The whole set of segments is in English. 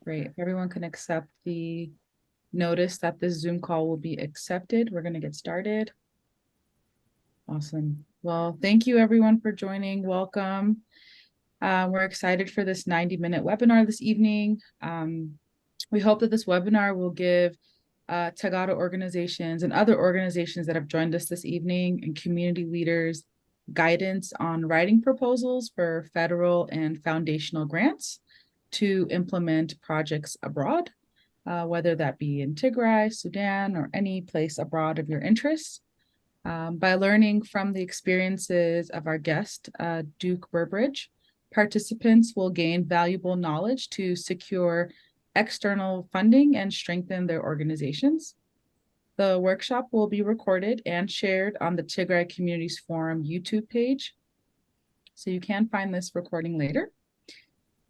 Great. If everyone can accept the notice that this Zoom call will be accepted, we're going to get started. Awesome. Well, thank you everyone for joining. Welcome. We're excited for this 90-minute webinar this evening. We hope that this webinar will give Tegaru organizations and other organizations that have joined us this evening and community leaders guidance on writing proposals for federal and foundational grants to implement projects abroad, whether that be in Tigray, Sudan, or any place abroad of your interest. By learning from the experiences of our guest, Duke Burbridge, participants will gain valuable knowledge to secure external funding and strengthen their organizations. The workshop will be recorded and shared on the Tigray Communities Forum YouTube page, so you can find this recording later.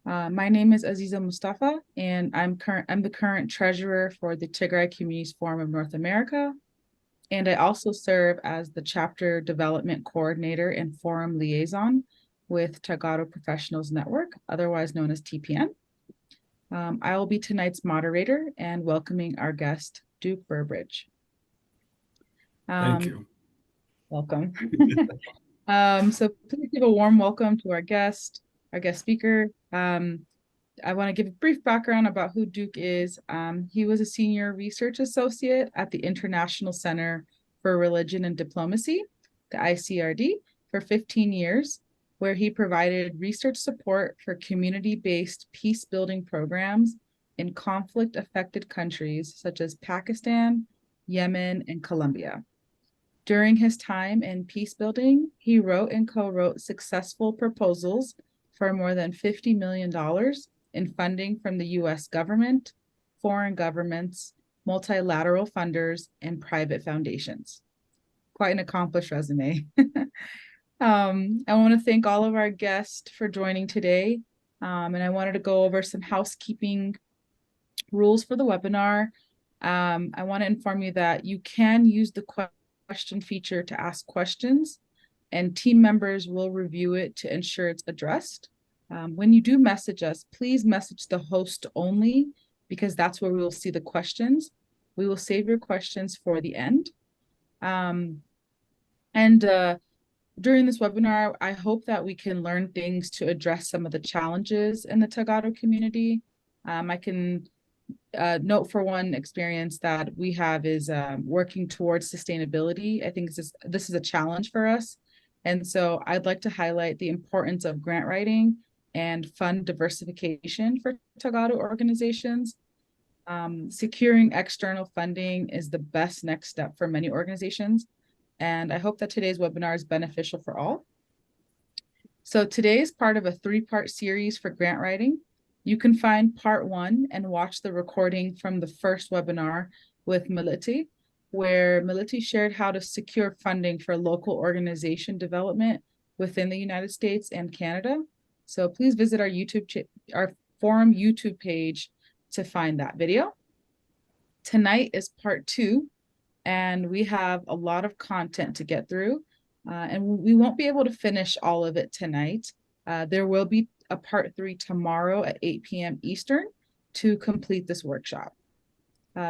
My name is Aziza Mustefa, and I'm the current treasurer for the Tigray Communities Forum of North America. And I also serve as the chapter development coordinator and forum liaison with Tegaru Professionals Network, otherwise known as TPN. I will be tonight's moderator and welcoming our guest, Duke Burbridge. Thank you. Welcome. So please give a warm welcome to our guest speaker. I want to give a brief background about who Duke is. He was a senior research associate at the International Center for Religion and Diplomacy, the ICRD, for 15 years, where he provided research support for community-based peace-building programs in conflict-affected countries such as Pakistan, Yemen, and Colombia. During his time in peace-building, he wrote and co-wrote successful proposals for more than $50 million in funding from the US government, foreign governments, multilateral funders, and private foundations. Quite an accomplished resume. I want to thank all of our guests for joining today. And I wanted to go over some housekeeping rules for the webinar. I want to inform you that you can use the question feature to ask questions, and team members will review it to ensure it's addressed. When you do message us, please message the host only, because that's where we will see the questions. We will save your questions for the end. During this webinar, I hope that we can learn things to address some of the challenges in the Tegaru community. I can note for one experience that we have is working towards sustainability. I think this is a challenge for us. And so I'd like to highlight the importance of grant writing and fund diversification for Tegaru organizations. Securing external funding is the best next step for many organizations. And I hope that today's webinar is beneficial for all. So today is part of a 3-part series for grant writing. You can find part 1 and watch the recording from the first webinar with Meliti, where Meliti shared how to secure funding for local organization development within the United States and Canada. So please visit our forum YouTube page to find that video. Tonight is part 2, and we have a lot of content to get through, and we won't be able to finish all of it tonight. There will be a part 3 tomorrow at 8 p.m. Eastern to complete this workshop.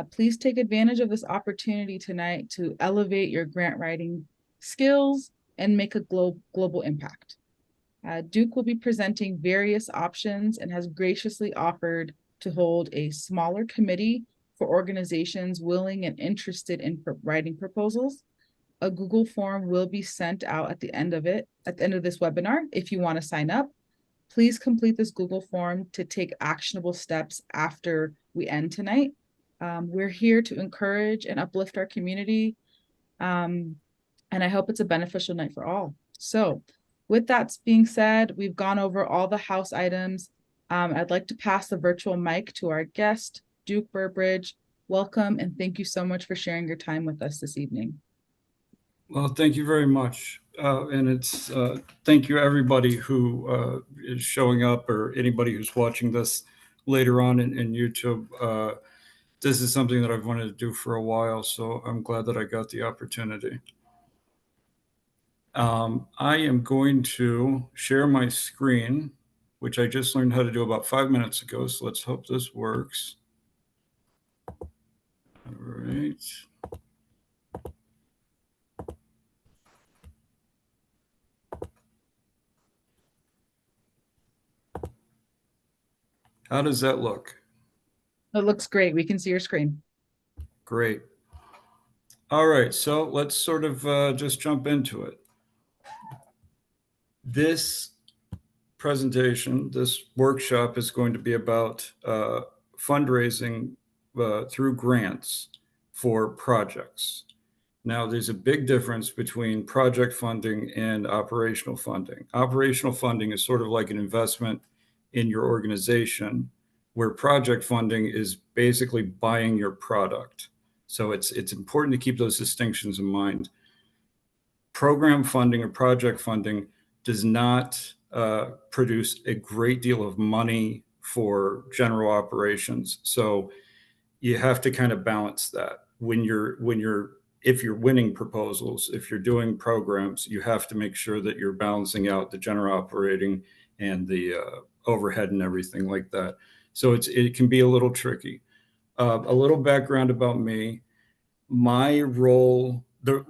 Please take advantage of this opportunity tonight to elevate your grant writing skills and make a global impact. Duke will be presenting various options and has graciously offered to hold a smaller committee for organizations willing and interested in writing proposals. A Google form will be sent out at the end of this webinar. If you want to sign up, please complete this Google form to take actionable steps after we end tonight. We're here to encourage and uplift our community, and I hope it's a beneficial night for all. So with that being said, we've gone over all the house items. I'd like to pass the virtual mic to our guest, Duke Burbridge. Welcome, and thank you so much for sharing your time with us this evening. Well, thank you very much. And thank you everybody who is showing up, or anybody who's watching this later on in YouTube. This is something that I've wanted to do for a while, so I'm glad that I got the opportunity. I am going to share my screen which I just learned how to do about 5 minutes ago. So let's hope this works. All right. How does that look? It looks great. We can see your screen. Great. All right, so let's sort of just jump into it. This presentation, this workshop is going to be about fundraising through grants for projects. Now, there's a big difference between project funding and operational funding. Operational funding is sort of like an investment in your organization, where project funding is basically buying your product. So it's important to keep those distinctions in mind. Program funding or project funding does not produce a great deal of money for general operations. So you have to kind of balance that if you're winning proposals, if you're doing programs, you have to make sure that you're balancing out the general operating and the overhead and everything like that. So it can be a little tricky. A little background about me. My role, the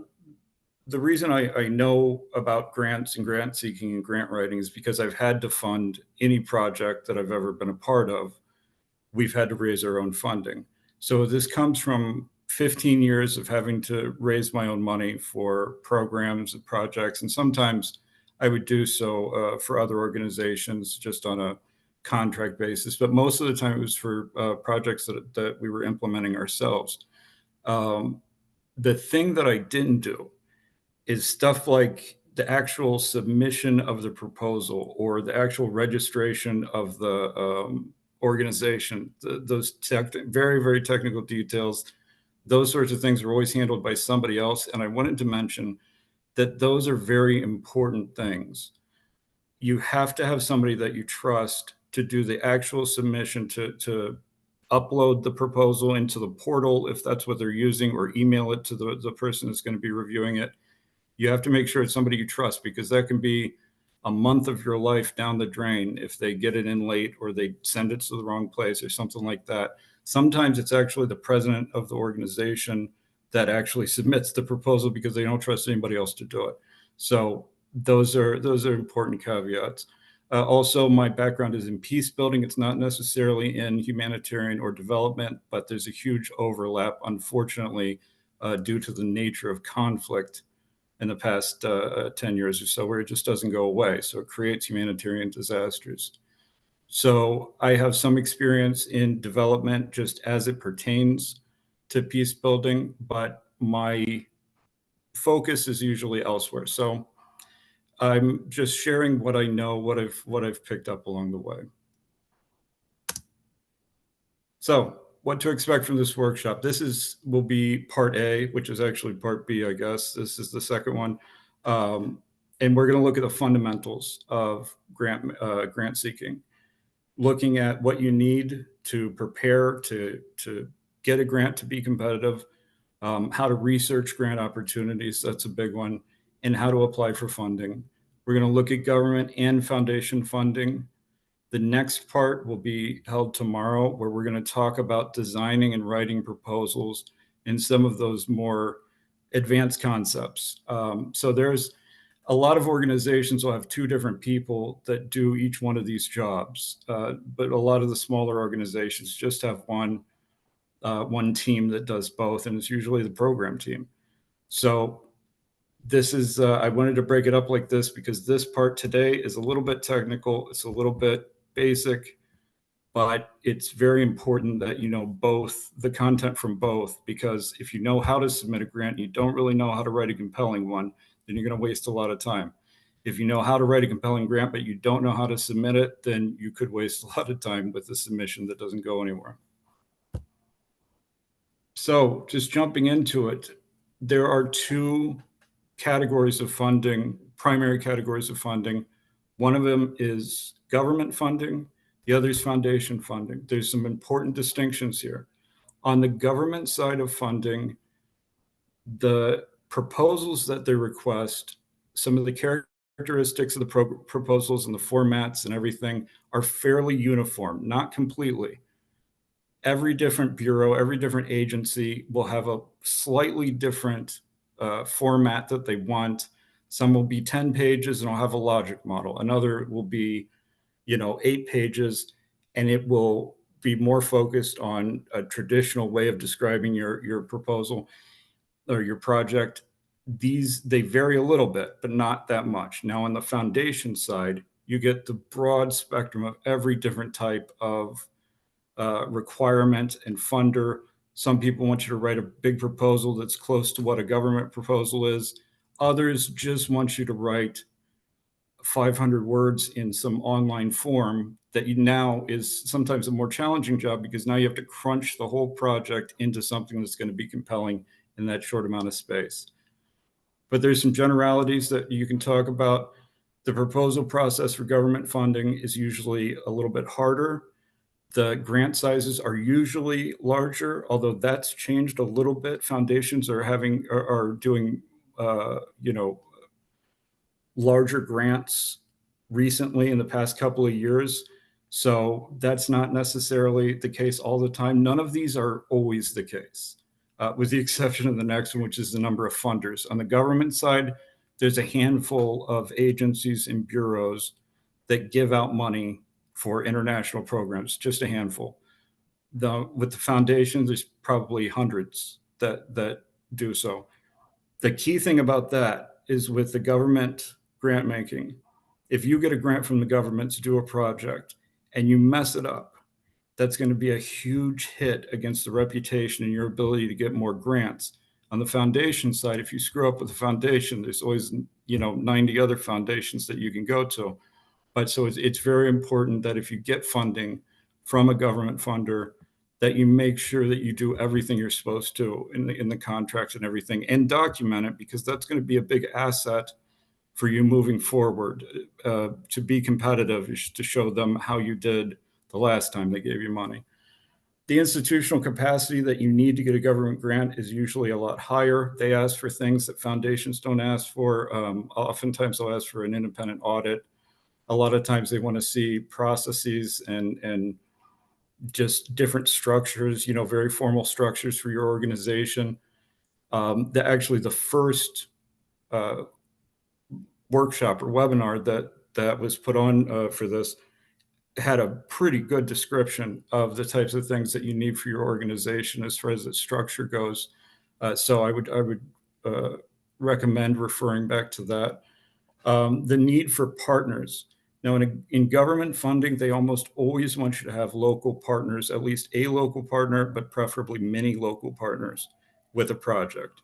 reason I know about grants and grant seeking and grant writing is because I've had to fund any project that I've ever been a part of. We've had to raise our own funding. So this comes from 15 years of having to raise my own money for programs and projects. And sometimes I would do so for other organizations just on a contract basis. But most of the time it was for projects that we were implementing ourselves. The thing that I didn't do is stuff like the actual submission of the proposal or the actual registration of the organization, those very, very technical details, those sorts of things are always handled by somebody else. And I wanted to mention that those are very important things. You have to have somebody that you trust to do the actual submission, to upload the proposal into the portal if that's what they're using, or email it to the person that's going to be reviewing it. You have to make sure it's somebody you trust, because that can be a month of your life down the drain if they get it in late or they send it to the wrong place or something like that. Sometimes it's actually the president of the organization that actually submits the proposal because they don't trust anybody else to do it. So those are important caveats. Also, my background is in peace building. It's not necessarily in humanitarian or development, but there's a huge overlap, unfortunately, due to the nature of conflict in the past 10 years or so, where it just doesn't go away. So it creates humanitarian disasters. So I have some experience in development just as it pertains to peace building, but my focus is usually elsewhere. So I'm just sharing what I know, what I've picked up along the way. So what to expect from this workshop. Will be part A, which is actually part B, I guess. This is the second one. And we're going to look at the fundamentals of grant seeking, looking at what you need to prepare to get a grant to be competitive, how to research grant opportunities, that's a big one, and how to apply for funding. We're going to look at government and foundation funding. The next part will be held tomorrow, where we're going to talk about designing and writing proposals and some of those more advanced concepts. So there's a lot of organizations will have two different people that do each one of these jobs, but a lot of the smaller organizations just have one team that does both, and it's usually the program team. So this is, I wanted to break it up like this because this part today is a little bit technical. It's a little bit basic, but it's very important that you know both the content from both, because if you know how to submit a grant and you don't really know how to write a compelling one, then you're going to waste a lot of time. If you know how to write a compelling grant, but you don't know how to submit it, then you could waste a lot of time with a submission that doesn't go anywhere. So just jumping into it, there are two categories of funding, primary categories of funding. One of them is government funding. The other is foundation funding. There's some important distinctions here. On the government side of funding, the proposals that they request, some of the characteristics of the proposals and the formats and everything are fairly uniform, not completely. Every different bureau, every different agency will have a slightly different format that they want. Some will be 10 pages and will have a logic model. Another will be, 8 pages, and it will be more focused on a traditional way of describing your proposal or your project. They vary a little bit, but not that much. Now, on the foundation side, you get the broad spectrum of every different type of requirement and funder. Some people want you to write a big proposal that's close to what a government proposal is. Others just want you to write 500 words in some online form that now is sometimes a more challenging job, because now you have to crunch the whole project into something that's going to be compelling in that short amount of space. But there's some generalities that you can talk about. The proposal process for government funding is usually a little bit harder. The grant sizes are usually larger, although that's changed a little bit. Foundations are doing, larger grants recently in the past couple of years. So that's not necessarily the case all the time. None of these are always the case, with the exception of the next one, which is the number of funders. On the government side, there's a handful of agencies and bureaus that give out money for international programs, just a handful. With the foundation, there's probably hundreds that do so. The key thing about that is, with the government grant making, if you get a grant from the government to do a project and you mess it up, that's going to be a huge hit against the reputation and your ability to get more grants. On the foundation side, if you screw up with the foundation, there's always 90 other foundations that you can go to. But so it's very important that if you get funding from a government funder, that you make sure that you do everything you're supposed to in the contracts and everything, and document it, because that's going to be a big asset for you moving forward. To be competitive is to show them how you did the last time they gave you money. The institutional capacity that you need to get a government grant is usually a lot higher. They ask for things that foundations don't ask for. Oftentimes they'll ask for an independent audit. A lot of times they want to see processes and just different structures, very formal structures for your organization. The first workshop or webinar that was put on for this had a pretty good description of the types of things that you need for your organization as far as its structure goes. So I would recommend referring back to that. The need for partners. Now, in government funding, they almost always want you to have local partners, at least a local partner, but preferably many local partners with a project.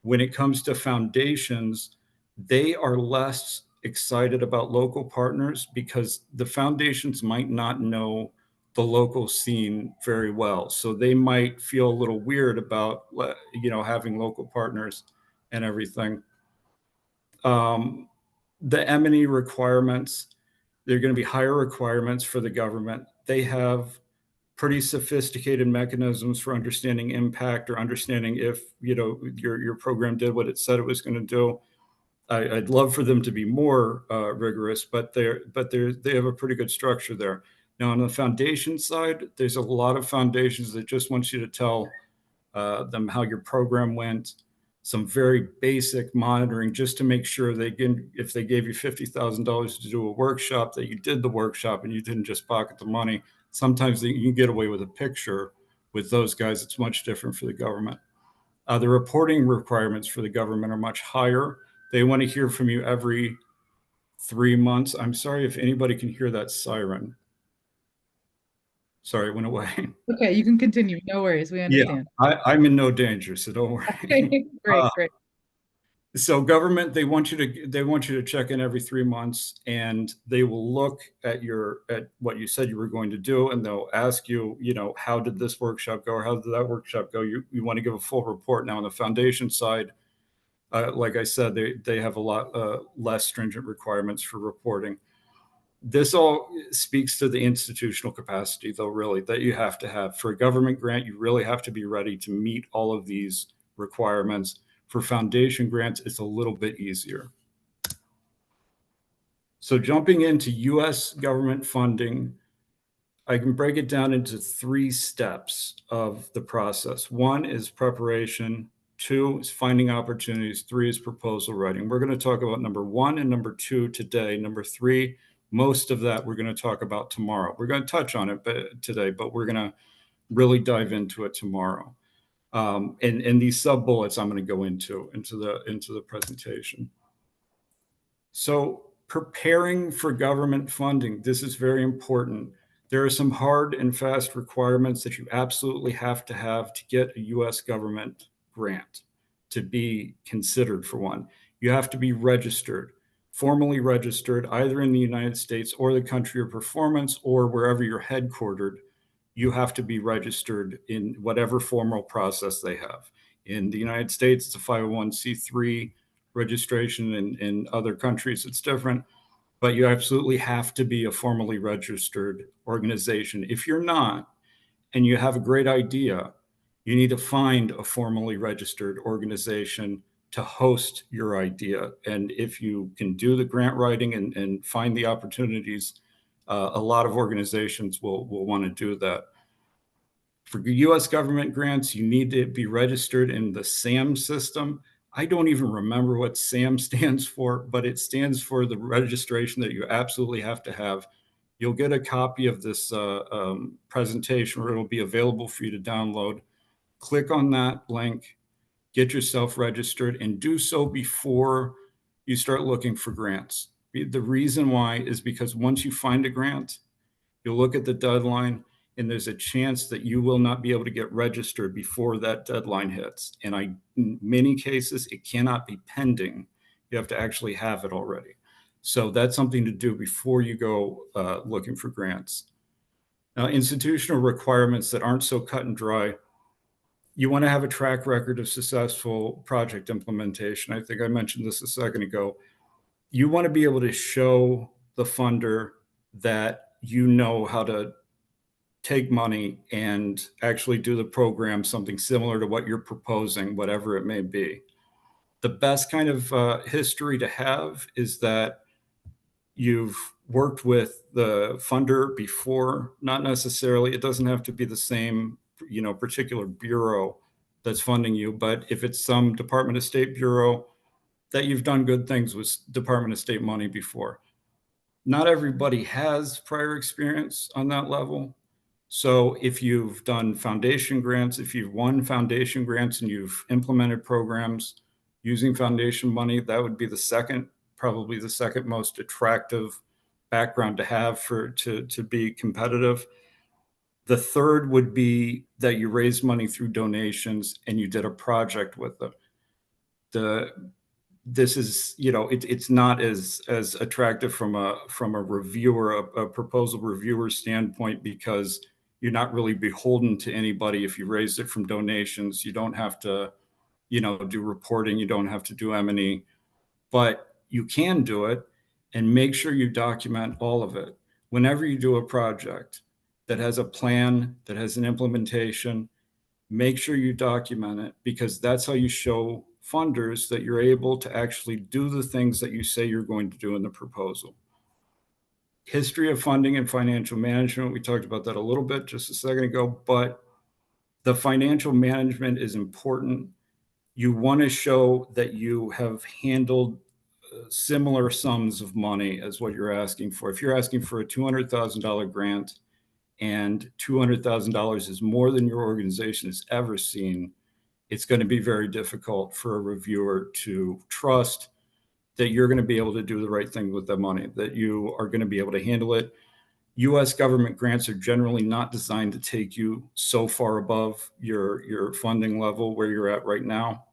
When it comes to foundations, they are less excited about local partners because the foundations might not know the local scene very well. So they might feel a little weird about, having local partners and everything. The M&E requirements, they're going to be higher requirements for the government. They have pretty sophisticated mechanisms for understanding impact, or understanding if your program did what it said it was going to do. I'd love for them to be more rigorous, but they have a pretty good structure there. Now, on the foundation side, there's a lot of foundations that just want you to tell them how your program went, some very basic monitoring just to make sure if they gave you $50,000 to do a workshop, that you did the workshop and you didn't just pocket the money. Sometimes you can get away with a picture with those guys. It's much different for the government. The reporting requirements for the government are much higher. They want to hear from you every 3 months. I'm sorry if anybody can hear that siren. Sorry, it went away. Okay, you can continue. No worries. We Yeah, understand. I'm in no danger, so don't worry. Great, great. So government, they want you to check in every 3 months, and they will look at what you said you were going to do, and they'll ask you, how did this workshop go, or how did that workshop go? You want to give a full report. Now, on the foundation side, like I said, they have a lot less stringent requirements for reporting. This all speaks to the institutional capacity, though, really, that you have to have. For a government grant, you really have to be ready to meet all of these requirements. For foundation grants, it's a little bit easier. So jumping into US government funding, I can break it down into 3 steps of the process. 1 is preparation, 2 is finding opportunities, 3 is proposal writing. We're going to talk about number 1 and number 2 today. Number 3, most of that we're going to talk about tomorrow. We're going to touch on it today, but we're going to really dive into it tomorrow. And these sub bullets I'm going to go into the presentation. So preparing for government funding, this is very important. There are some hard and fast requirements that you absolutely have to get a US government grant to be considered for one. You have to be registered, formally registered, either in the United States or the country of performance or wherever you're headquartered. You have to be registered in whatever formal process they have. In the United States, it's a 501c3 registration. In other countries, it's different, but you absolutely have to be a formally registered organization. If you're not, and you have a great idea, you need to find a formally registered organization to host your idea. And if you can do the grant writing and find the opportunities, a lot of organizations will want to do that. For US government grants, you need to be registered in the SAM system. I don't even remember what SAM stands for, but it stands for the registration that you absolutely have to have. You'll get a copy of this presentation, or it'll be available for you to download. Click on that link, get yourself registered, and do so before you start looking for grants. The reason why is because once you find a grant, you'll look at the deadline, and there's a chance that you will not be able to get registered before that deadline hits. And in many cases, it cannot be pending. You have to actually have it already. So that's something to do before you go looking for grants. Now, institutional requirements that aren't so cut and dry. You want to have a track record of successful project implementation. I think I mentioned this a second ago. You want to be able to show the funder that you know how to take money and actually do the program, something similar to what you're proposing, whatever it may be. The best kind of history to have is that you've worked with the funder before. Not necessarily, it doesn't have to be the same, particular bureau that's funding you, but if it's some Department of State bureau, that you've done good things with Department of State money before. Not everybody has prior experience on that level. So if you've done foundation grants, if you've won foundation grants and you've implemented programs using foundation money, that would be probably the second most attractive background to have to be competitive. The third would be that you raised money through donations and you did a project with them. This is, it's not as attractive from a reviewer, a proposal reviewer standpoint, because you're not really beholden to anybody. If you raised it from donations, you don't have to, do reporting. You don't have to do M&E, but you can do it, and make sure you document all of it. Whenever you do a project that has a plan, that has an implementation, make sure you document it, because that's how you show funders that you're able to actually do the things that you say you're going to do in the proposal. History of funding and financial management. We talked about that a little bit just a second ago, but the financial management is important. You want to show that you have handled similar sums of money as what you're asking for. If you're asking for a $200,000 grant and $200,000 is more than your organization has ever seen, it's going to be very difficult for a reviewer to trust that you're going to be able to do the right thing with the money, that you are going to be able to handle it. US government grants are generally not designed to take you so far above your funding level where you're at right now.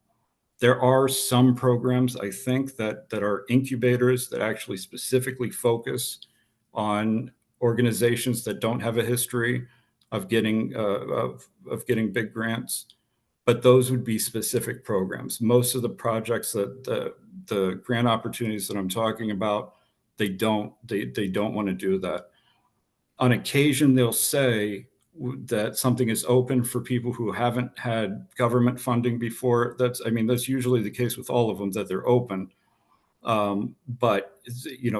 There are some programs, I think, that are incubators that actually specifically focus on organizations that don't have a history of getting big grants, but those would be specific programs. Most of the projects that the grant opportunities that I'm talking about, they don't want to do that. On occasion, they'll say that something is open for people who haven't had government funding before. That's usually the case with all of them, that they're open. But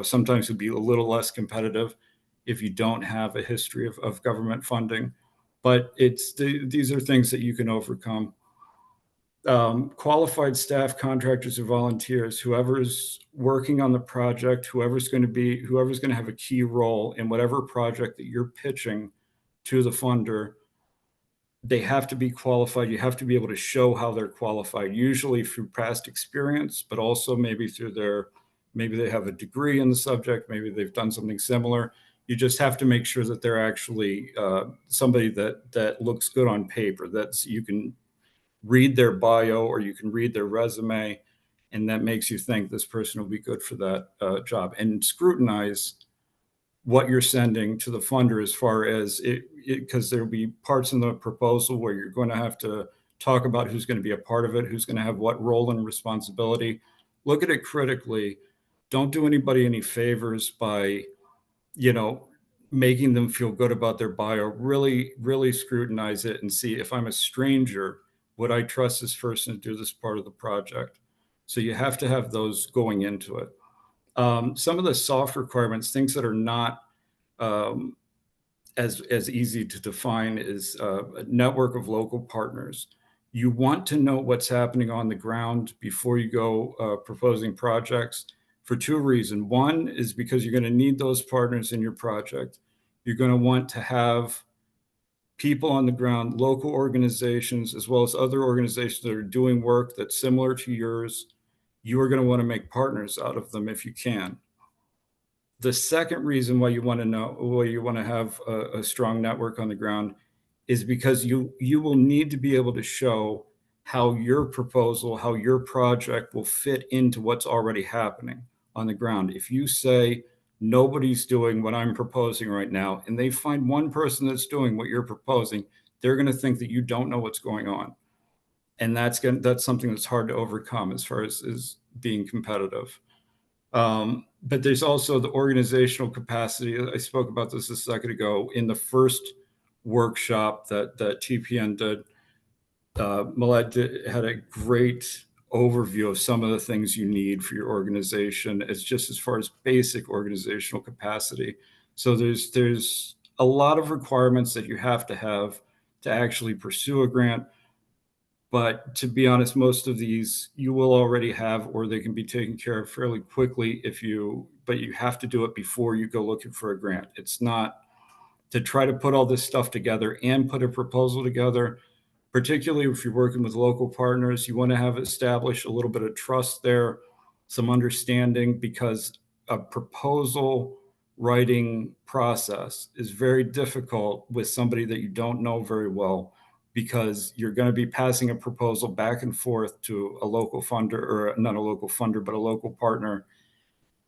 sometimes it'd be a little less competitive if you don't have a history of government funding. But these are things that you can overcome. Qualified staff, contractors, or volunteers, whoever's working on the project, whoever's going to have a key role in whatever project that you're pitching to the funder, they have to be qualified. You have to be able to show how they're qualified, usually through past experience, but also maybe maybe they have a degree in the subject, maybe they've done something similar. You just have to make sure that they're actually somebody that looks good on paper, that you can read their bio or you can read their resume, and that makes you think this person will be good for that job. And scrutinize what you're sending to the funder as far as because there'll be parts in the proposal where you're going to have to talk about who's going to be a part of it, who's going to have what role and responsibility. Look at it critically. Don't do anybody any favors by, making them feel good about their bio. Really, really scrutinize it and see, if I'm a stranger, would I trust this person to do this part of the project? So you have to have those going into it. Some of the soft requirements, things that are not as easy to define, is a network of local partners. You want to know what's happening on the ground before you go proposing projects, for two reasons. One is because you're going to need those partners in your project. You're going to want to have people on the ground, local organizations, as well as other organizations that are doing work that's similar to yours. You are going to want to make partners out of them if you can. The second reason why you want to have a strong network on the ground is because you will need to be able to show how your proposal, how your project will fit into what's already happening on the ground. If you say nobody's doing what I'm proposing right now, and they find one person that's doing what you're proposing, they're going to think that you don't know what's going on. And that's something that's hard to overcome as far as being competitive. But there's also the organizational capacity. I spoke about this a second ago in the first workshop that TPN did. Millette had a great overview of some of the things you need for your organization, as far as basic organizational capacity. So there's a lot of requirements that you have to actually pursue a grant. But to be honest, most of these you will already have, or they can be taken care of fairly quickly but you have to do it before you go looking for a grant. It's not to try to put all this stuff together and put a proposal together, particularly if you're working with local partners. You want to have established a little bit of trust there, some understanding, because a proposal writing process is very difficult with somebody that you don't know very well, because you're going to be passing a proposal back and forth to a local funder, or not a local funder, but a local partner.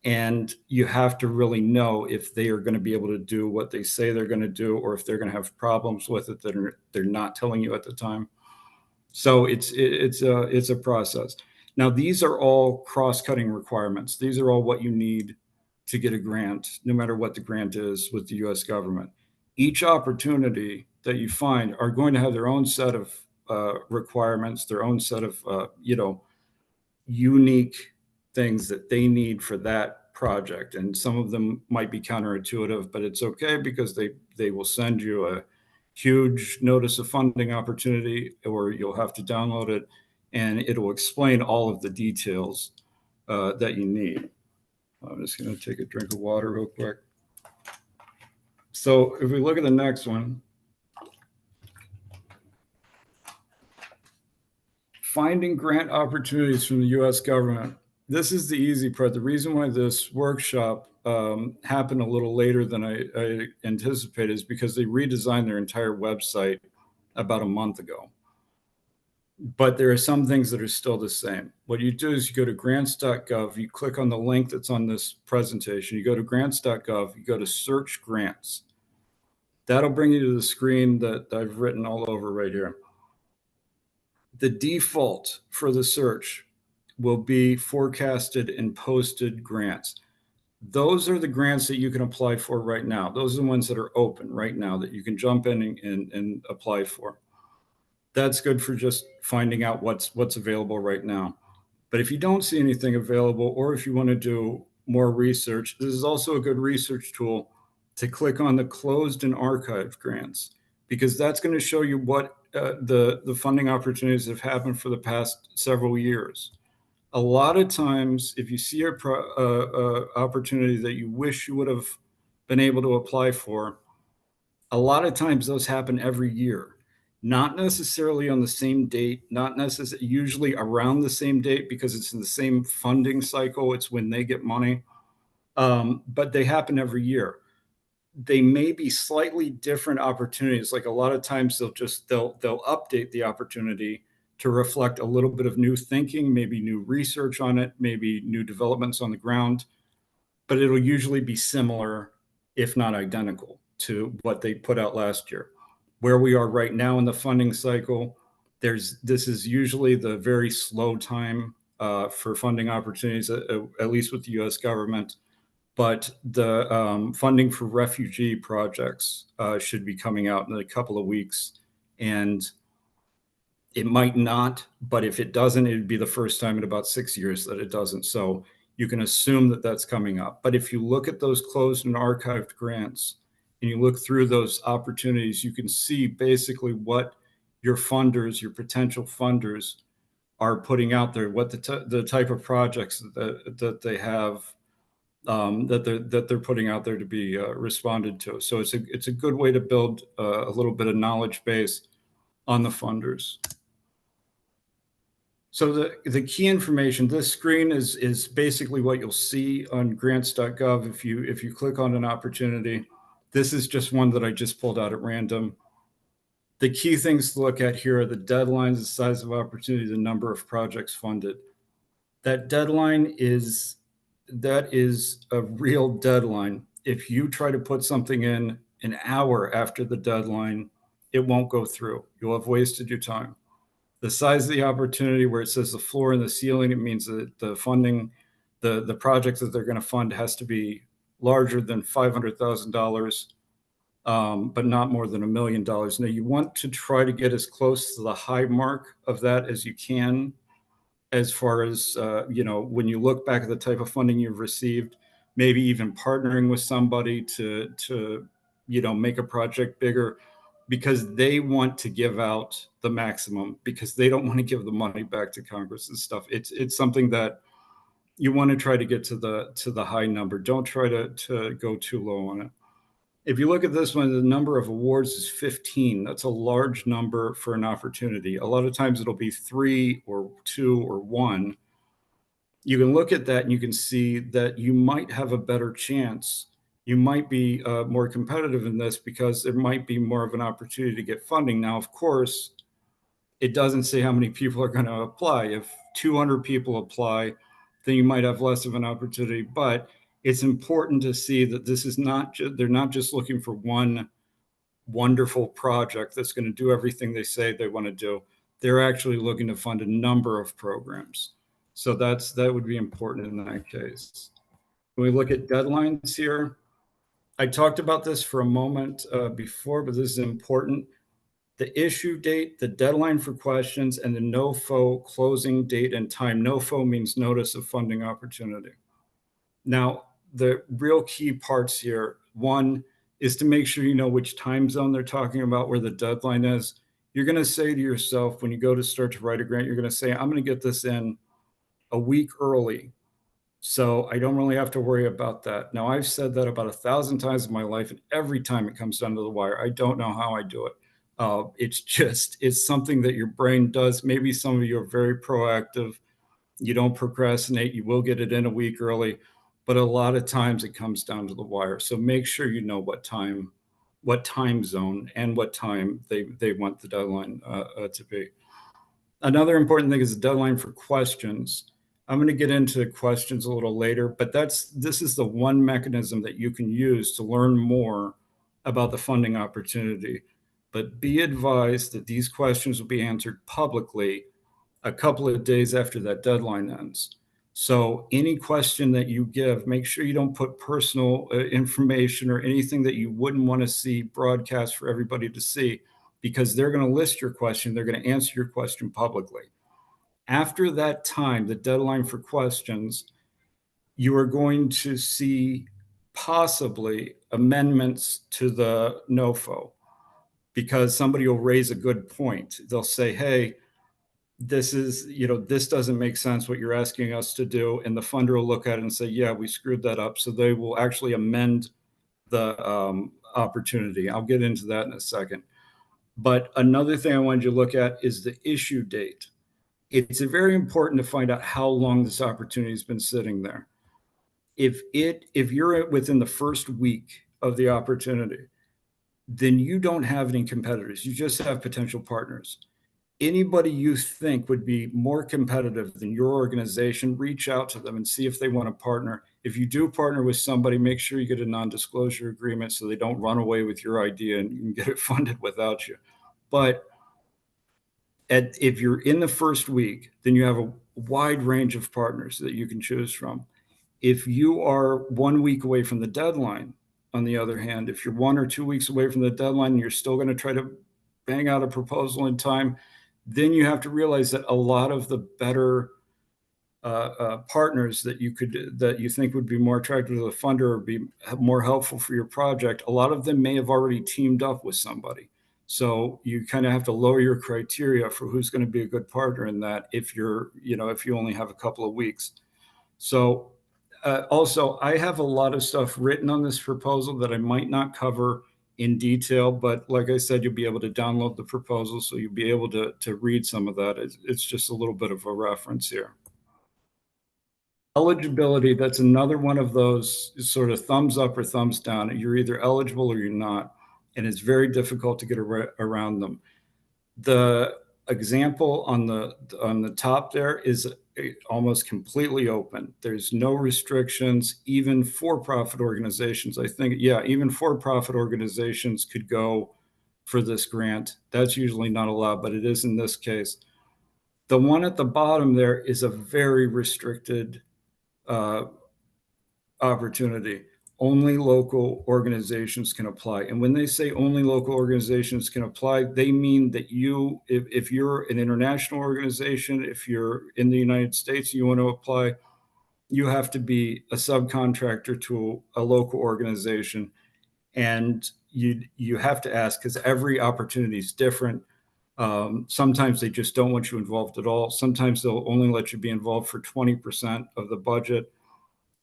And you have to really know if they are going to be able to do what they say they're going to do, or if they're going to have problems with it that they're not telling you at the time. So it's a process. Now, these are all cross-cutting requirements. These are all what you need to get a grant, no matter what the grant is with the U.S. government. Each opportunity that you find are going to have their own set of requirements, their own set of unique things that they need for that project. And some of them might be counterintuitive, but it's okay, because they will send you a huge notice of funding opportunity, or you'll have to download it, and it'll explain all of the details that you need. I'm just going to take a drink of water real quick. So if we look at the next one, finding grant opportunities from the U.S. government. This is the easy part. The reason why this workshop happened a little later than I anticipated is because they redesigned their entire website about a month ago. But there are some things that are still the same. What you do is you go to grants.gov, you click on the link that's on this presentation, you go to grants.gov, you go to search grants. That'll bring you to the screen that I've written all over right here. The default for the search will be forecasted and posted grants. Those are the grants that you can apply for right now. Those are the ones that are open right now that you can jump in and apply for. That's good for just finding out what's available right now. But if you don't see anything available, or if you want to do more research, this is also a good research tool to click on the closed and archived grants, because that's going to show you what the funding opportunities have happened for the past several years. A lot of times, if you see a opportunity that you wish you would have been able to apply for, a lot of times those happen every year, not necessarily on the same date, not necessarily usually around the same date, because it's in the same funding cycle. It's when they get money, but they happen every year. They may be slightly different opportunities. Like a lot of times they'll update the opportunity to reflect a little bit of new thinking, maybe new research on it, maybe new developments on the ground, but it'll usually be similar, if not identical, to what they put out last year. Where we are right now in the funding cycle, this is usually the very slow time for funding opportunities, at least with the U.S. government. But the funding for refugee projects should be coming out in a couple of weeks, and it might not, but if it doesn't, it'd be the first time in about 6 years that it doesn't. So you can assume that that's coming up. But if you look at those closed and archived grants and you look through those opportunities, you can see basically what your funders, your potential funders, are putting out there, what the type of projects that they have, that they're putting out there to be responded to. So it's a good way to build a little bit of knowledge base on the funders. So the key information, this screen is basically what you'll see on grants.gov. If you click on an opportunity, this is just one that I just pulled out at random. The key things to look at here are the deadlines, the size of opportunity, the number of projects funded. That deadline is a real deadline. If you try to put something in an hour after the deadline, it won't go through. You'll have wasted your time. The size of the opportunity, where it says the floor and the ceiling, it means that the funding, the project that they're going to fund has to be larger than $500,000, but not more than $1 million. Now, you want to try to get as close to the high mark of that as you can, as far as, when you look back at the type of funding you've received, maybe even partnering with somebody to make a project bigger, because they want to give out the maximum, because they don't want to give the money back to Congress and stuff. It's something that you want to try to get to the high number. Don't try to go too low on it. If you look at this one, the number of awards is 15. That's a large number for an opportunity. A lot of times it'll be 3 or 2 or 1. You can look at that and you can see that you might have a better chance. You might be more competitive in this, because there might be more of an opportunity to get funding. Now, of course, it doesn't say how many people are going to apply. If 200 people apply, then you might have less of an opportunity. But it's important to see that this is they're not just looking for one wonderful project that's going to do everything they say they want to do. They're actually looking to fund a number of programs. So that would be important in that case. When we look at deadlines here, I talked about this for a moment before, but this is important. The issue date, the deadline for questions, and the NOFO closing date and time. NOFO means notice of funding opportunity. Now, the real key parts here, one is to make sure you know which time zone they're talking about, where the deadline is. You're going to say to yourself, when you go to start to write a grant, you're going to say, I'm going to get this in a week early, so I don't really have to worry about that. Now, I've said that about 1,000 times in my life, and every time it comes down to the wire. I don't know how I do it. It's something that your brain does. Maybe some of you are very proactive. You don't procrastinate. You will get it in a week early, but a lot of times it comes down to the wire. So make sure you know what time zone, and what time they want the deadline to be. Another important thing is the deadline for questions. I'm going to get into questions a little later, but this is the one mechanism that you can use to learn more about the funding opportunity. But be advised that these questions will be answered publicly a couple of days after that deadline ends. So any question that you give, make sure you don't put personal information or anything that you wouldn't want to see broadcast for everybody to see, because they're going to list your question. They're going to answer your question publicly. After that time, the deadline for questions, you are going to see possibly amendments to the NOFO, because somebody will raise a good point. They'll say, hey, this is, this doesn't make sense what you're asking us to do. And the funder will look at it and say, yeah, we screwed that up. So they will actually amend the opportunity. I'll get into that in a second. But another thing I wanted you to look at is the issue date. It's very important to find out how long this opportunity has been sitting there. If you're within the first week of the opportunity, then you don't have any competitors. You just have potential partners. Anybody you think would be more competitive than your organization, reach out to them and see if they want to partner. If you do partner with somebody, make sure you get a non-disclosure agreement so they don't run away with your idea and you can get it funded without you. But if you're in the first week, then you have a wide range of partners that you can choose from. If you are 1 week away from the deadline, on the other hand, if you're 1 or 2 weeks away from the deadline and you're still going to try to bang out a proposal in time, then you have to realize that a lot of the better partners that you think would be more attractive to the funder or be more helpful for your project, a lot of them may have already teamed up with somebody. So you kind of have to lower your criteria for who's going to be a good partner in that if if you only have a couple of weeks. So also, I have a lot of stuff written on this proposal that I might not cover in detail, but like I said, you'll be able to download the proposal, so you'll be able to read some of that. It's just a little bit of a reference here. Eligibility, that's another one of those sort of thumbs up or thumbs down. You're either eligible or you're not, and it's very difficult to get around them. The example on the top there is almost completely open. There's no restrictions. Even for-profit organizations, I think, yeah, even for-profit organizations could go for this grant. That's usually not allowed, but it is in this case. The one at the bottom there is a very restricted opportunity. Only local organizations can apply. And when they say only local organizations can apply, they mean that if you're an international organization, if you're in the United States, you want to apply, you have to be a subcontractor to a local organization. And you have to ask, because every opportunity is different. Sometimes they just don't want you involved at all. Sometimes they'll only let you be involved for 20% of the budget.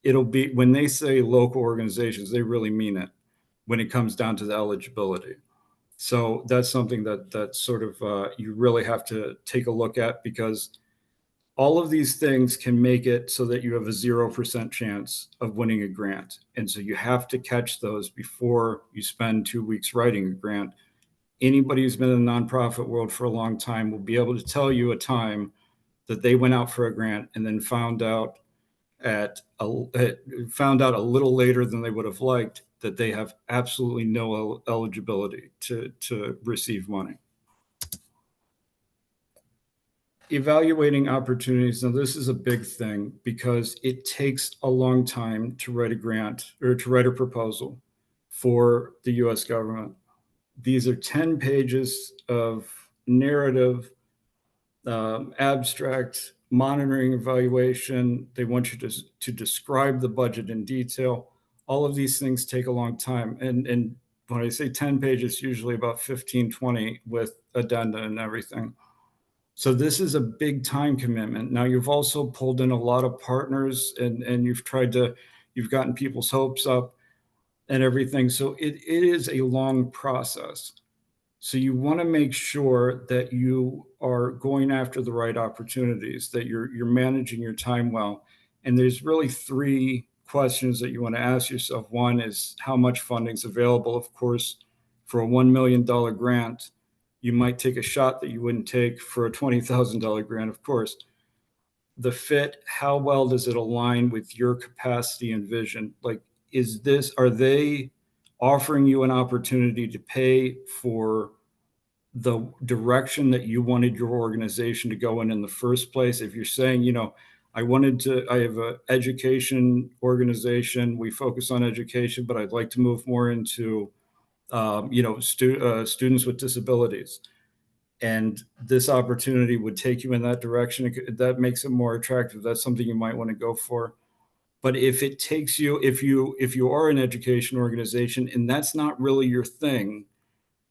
It'll be, when they say local organizations, they really mean it when it comes down to the eligibility. So that's something that sort of you really have to take a look at, because all of these things can make it so that you have a 0% chance of winning a grant. And so you have to catch those before you spend 2 weeks writing a grant. Anybody who's been in the nonprofit world for a long time will be able to tell you a time that they went out for a grant and then found out a little later than they would have liked that they have absolutely no eligibility to receive money. Evaluating opportunities. Now, this is a big thing because it takes a long time to write a grant or to write a proposal for the US government. These are 10 pages of narrative, abstract monitoring evaluation. They want you to describe the budget in detail. All of these things take a long time. And when I say 10 pages, usually about 15, 20 with addenda and everything. So this is a big time commitment. Now, you've also pulled in a lot of partners and you've gotten people's hopes up and everything. So it is a long process. So you want to make sure that you are going after the right opportunities, that you're managing your time well. And there's really 3 questions that you want to ask yourself. One is how much funding is available. Of course, for a $1 million grant, you might take a shot that you wouldn't take for a $20,000 grant, of course. The fit, how well does it align with your capacity and vision? Like, are they offering you an opportunity to pay for the direction that you wanted your organization to go in the first place? If you're saying, I have an education organization, we focus on education, but I'd like to move more into, students with disabilities. and this opportunity would take you in that direction, that makes it more attractive. That's something you might want to go for. But if it takes you, if you are an education organization and that's not really your thing,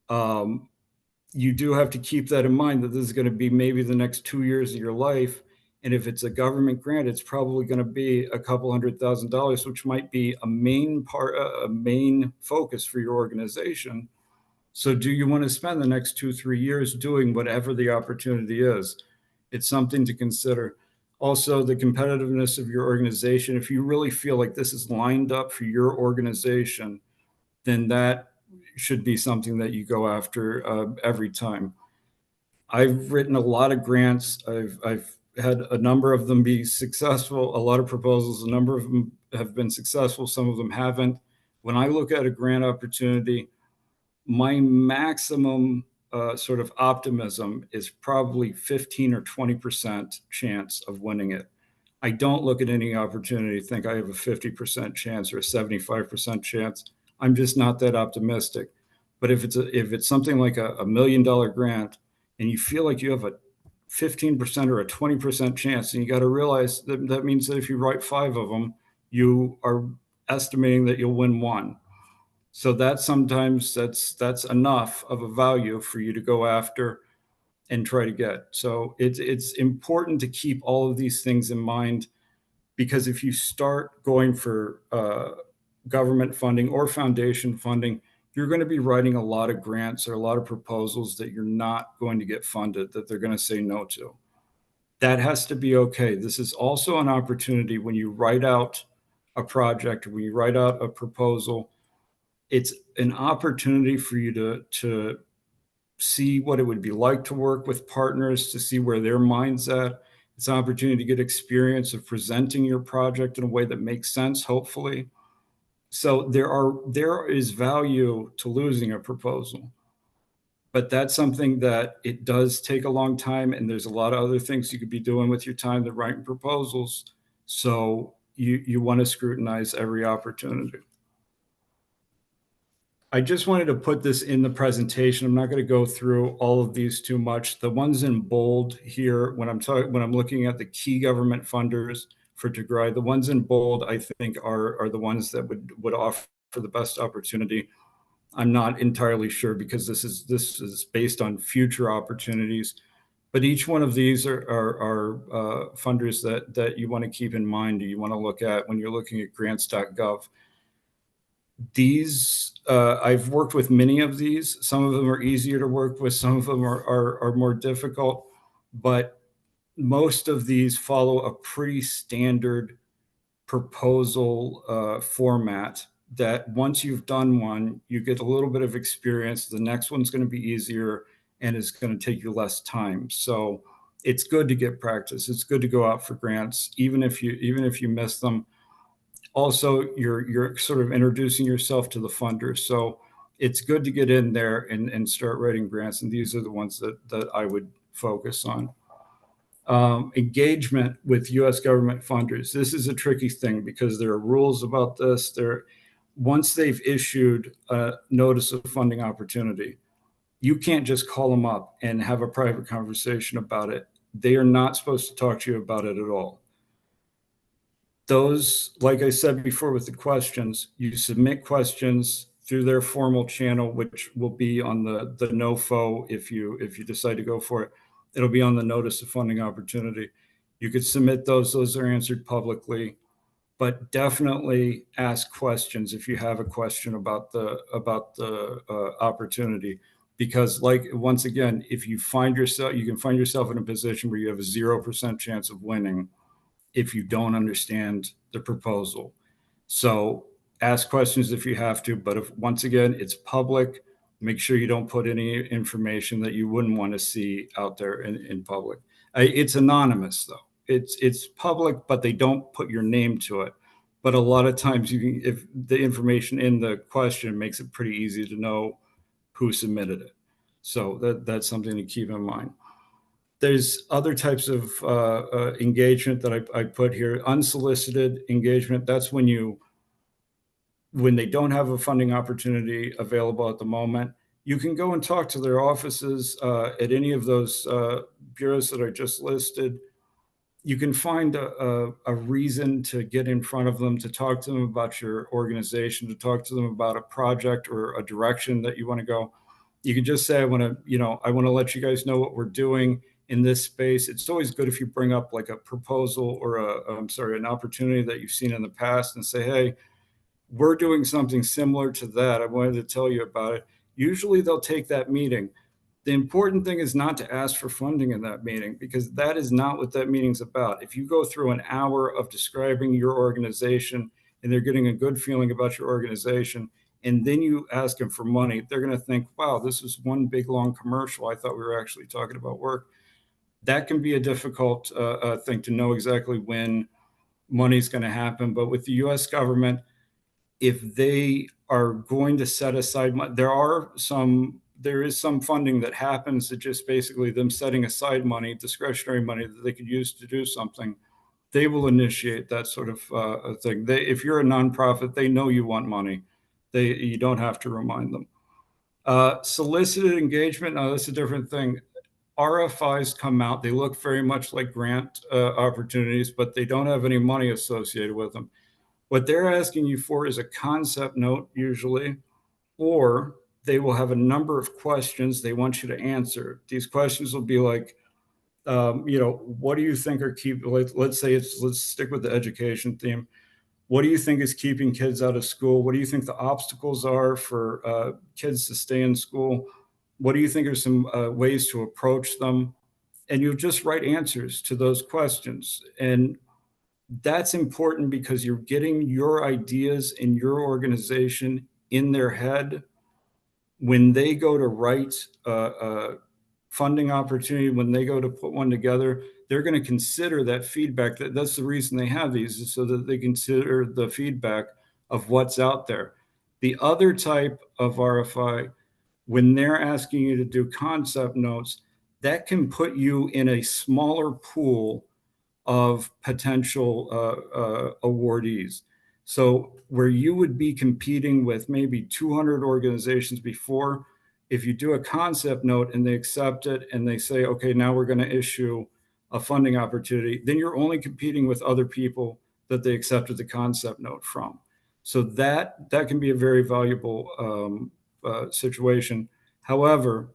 you do have to keep that in mind, that this is going to be maybe the next 2 years of your life. And if it's a government grant, it's probably going to be a couple $100,000, which might be a main focus for your organization. So do you want to spend the next 2, 3 years doing whatever the opportunity is? It's something to consider. Also, the competitiveness of your organization. If you really feel like this is lined up for your organization, then that should be something that you go after every time. I've written a lot of grants. I've had a number of them be successful, a lot of proposals, a number of them have been successful, some of them haven't. When I look at a grant opportunity, my maximum sort of optimism is probably 15 or 20% chance of winning it. I don't look at any opportunity think I have a 50% chance or a 75% chance. I'm just not that optimistic. But if it's something like a $1 million grant and you feel like you have a 15% or a 20% chance, and you got to realize that that means that if you write 5 of them, you are estimating that you'll win one. So that sometimes that's enough of a value for you to go after and try to get. So it's important to keep all of these things in mind, because if you start going for government funding or foundation funding, you're going to be writing a lot of grants or a lot of proposals that you're not going to get funded, that they're going to say no to. That has to be okay. This is also an opportunity when you write out a project or when you write out a proposal. It's an opportunity for you to see what it would be like to work with partners, to see where their mind's at. It's an opportunity to get experience of presenting your project in a way that makes sense, hopefully. So there is value to losing a proposal, but that's something that it does take a long time, and there's a lot of other things you could be doing with your time than writing proposals. So you want to scrutinize every opportunity. I just wanted to put this in the presentation. I'm not going to go through all of these too much. The ones in bold here, when I'm looking at the key government funders for Tegaru, the ones in bold, I think are the ones that would offer the best opportunity. I'm not entirely sure, because this is based on future opportunities, but each one of these are funders that you want to keep in mind, or you want to look at when you're looking at grants.gov. These I've worked with many of these. Some of them are easier to work with, some of them are more difficult, but most of these follow a pretty standard proposal format, that once you've done one, you get a little bit of experience. The next one's going to be easier and it's going to take you less time. So it's good to get practice. It's good to go out for grants, even if you miss them. Also, you're sort of introducing yourself to the funders. So it's good to get in there and start writing grants. And these are the ones that I would focus on. Engagement with U.S. government funders. This is a tricky thing because there are rules about this. Once they've issued a notice of funding opportunity, you can't just call them up and have a private conversation about it. They are not supposed to talk to you about it at all. Those, like I said before with the questions, you submit questions through their formal channel, which will be on the NOFO if you decide to go for it. It'll be on the notice of funding opportunity. You could submit those. Those are answered publicly, but definitely ask questions if you have a question about the opportunity. Because, like, once again, if you can find yourself in a position where you have a 0% chance of winning if you don't understand the proposal. So ask questions if you have to, but if, once again, it's public, make sure you don't put any information that you wouldn't want to see out there in public. It's anonymous though. It's public, but they don't put your name to it. But a lot of times if the information in the question makes it pretty easy to know who submitted it. So that's something to keep in mind. There's other types of engagement that I put here. Unsolicited engagement, that's when they don't have a funding opportunity available at the moment, you can go and talk to their offices at any of those bureaus that I just listed. You can find a reason to get in front of them, to talk to them about your organization, to talk to them about a project or a direction that you want to go. You can just say, I want to let you guys know what we're doing in this space. It's always good if you bring up like a proposal or an opportunity that you've seen in the past and say, hey, we're doing something similar to that. I wanted to tell you about it. Usually they'll take that meeting. The important thing is not to ask for funding in that meeting, because that is not what that meeting's about. If you go through an hour of describing your organization and they're getting a good feeling about your organization, and then you ask them for money, they're going to think, wow, this is one big long commercial. I thought we were actually talking about work. That can be a difficult thing to know exactly when money's going to happen. But with the US government, if they are going to set aside money, there is some funding that happens that just basically them setting aside money, discretionary money that they could use to do something. They will initiate that sort of thing. If you're a nonprofit, they know you want money. You don't have to remind them. Solicited engagement, now that's a different thing. RFIs come out, they look very much like grant opportunities, but they don't have any money associated with them. What they're asking you for is a concept note usually, or they will have a number of questions they want you to answer. These questions will be like, what do you think are let's stick with the education theme. What do you think is keeping kids out of school? What do you think the obstacles are for kids to stay in school? What do you think are some ways to approach them? And you'll just write answers to those questions. And that's important because you're getting your ideas in your organization in their head. When they go to write a funding opportunity, when they go to put one together, they're going to consider that feedback. That's the reason they have these, is so that they consider the feedback of what's out there. The other type of RFI, when they're asking you to do concept notes, that can put you in a smaller pool of potential awardees. So where you would be competing with maybe 200 organizations before, if you do a concept note and they accept it and they say, okay, now we're going to issue a funding opportunity, then you're only competing with other people that they accepted the concept note from. So that can be a very valuable situation. However,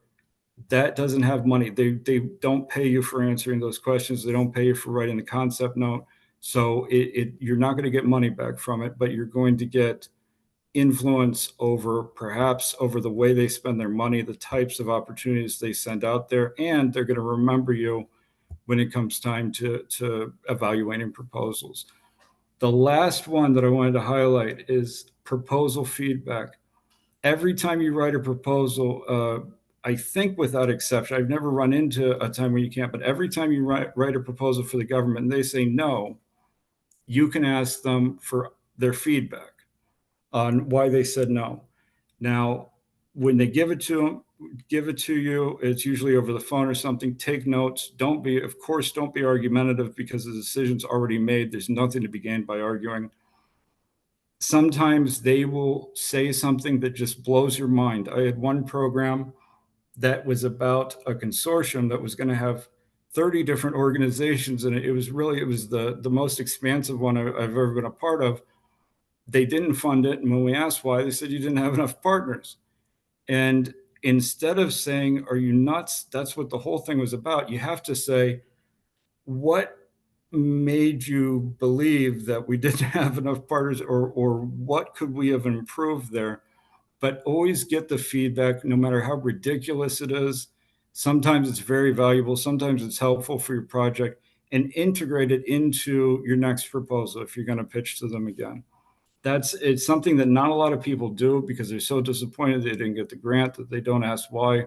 that doesn't have money. They don't pay you for answering those questions. They don't pay you for writing the concept note. So you're not going to get money back from it, but you're going to get influence perhaps over the way they spend their money, the types of opportunities they send out there, and they're going to remember you when it comes time to evaluating proposals. The last one that I wanted to highlight is proposal feedback. Every time you write a proposal, I think without exception, I've never run into a time where you can't, but every time you write a proposal for the government and they say no, you can ask them for their feedback on why they said no. Now, when they give it to you, it's usually over the phone or something. Take notes. Don't be argumentative, because the decision's already made. There's nothing to be gained by arguing. Sometimes they will say something that just blows your mind. I had one program that was about a consortium that was going to have 30 different organizations, and it was the most expansive one I've ever been a part of. They didn't fund it, and when we asked why, they said you didn't have enough partners. And instead of saying, are you nuts? That's what the whole thing was about. You have to say, what made you believe that we didn't have enough partners, or what could we have improved there? But always get the feedback, no matter how ridiculous it is. Sometimes it's very valuable. Sometimes it's helpful for your project, and integrate it into your next proposal if you're going to pitch to them again. It's something that not a lot of people do, because they're so disappointed they didn't get the grant that they don't ask why.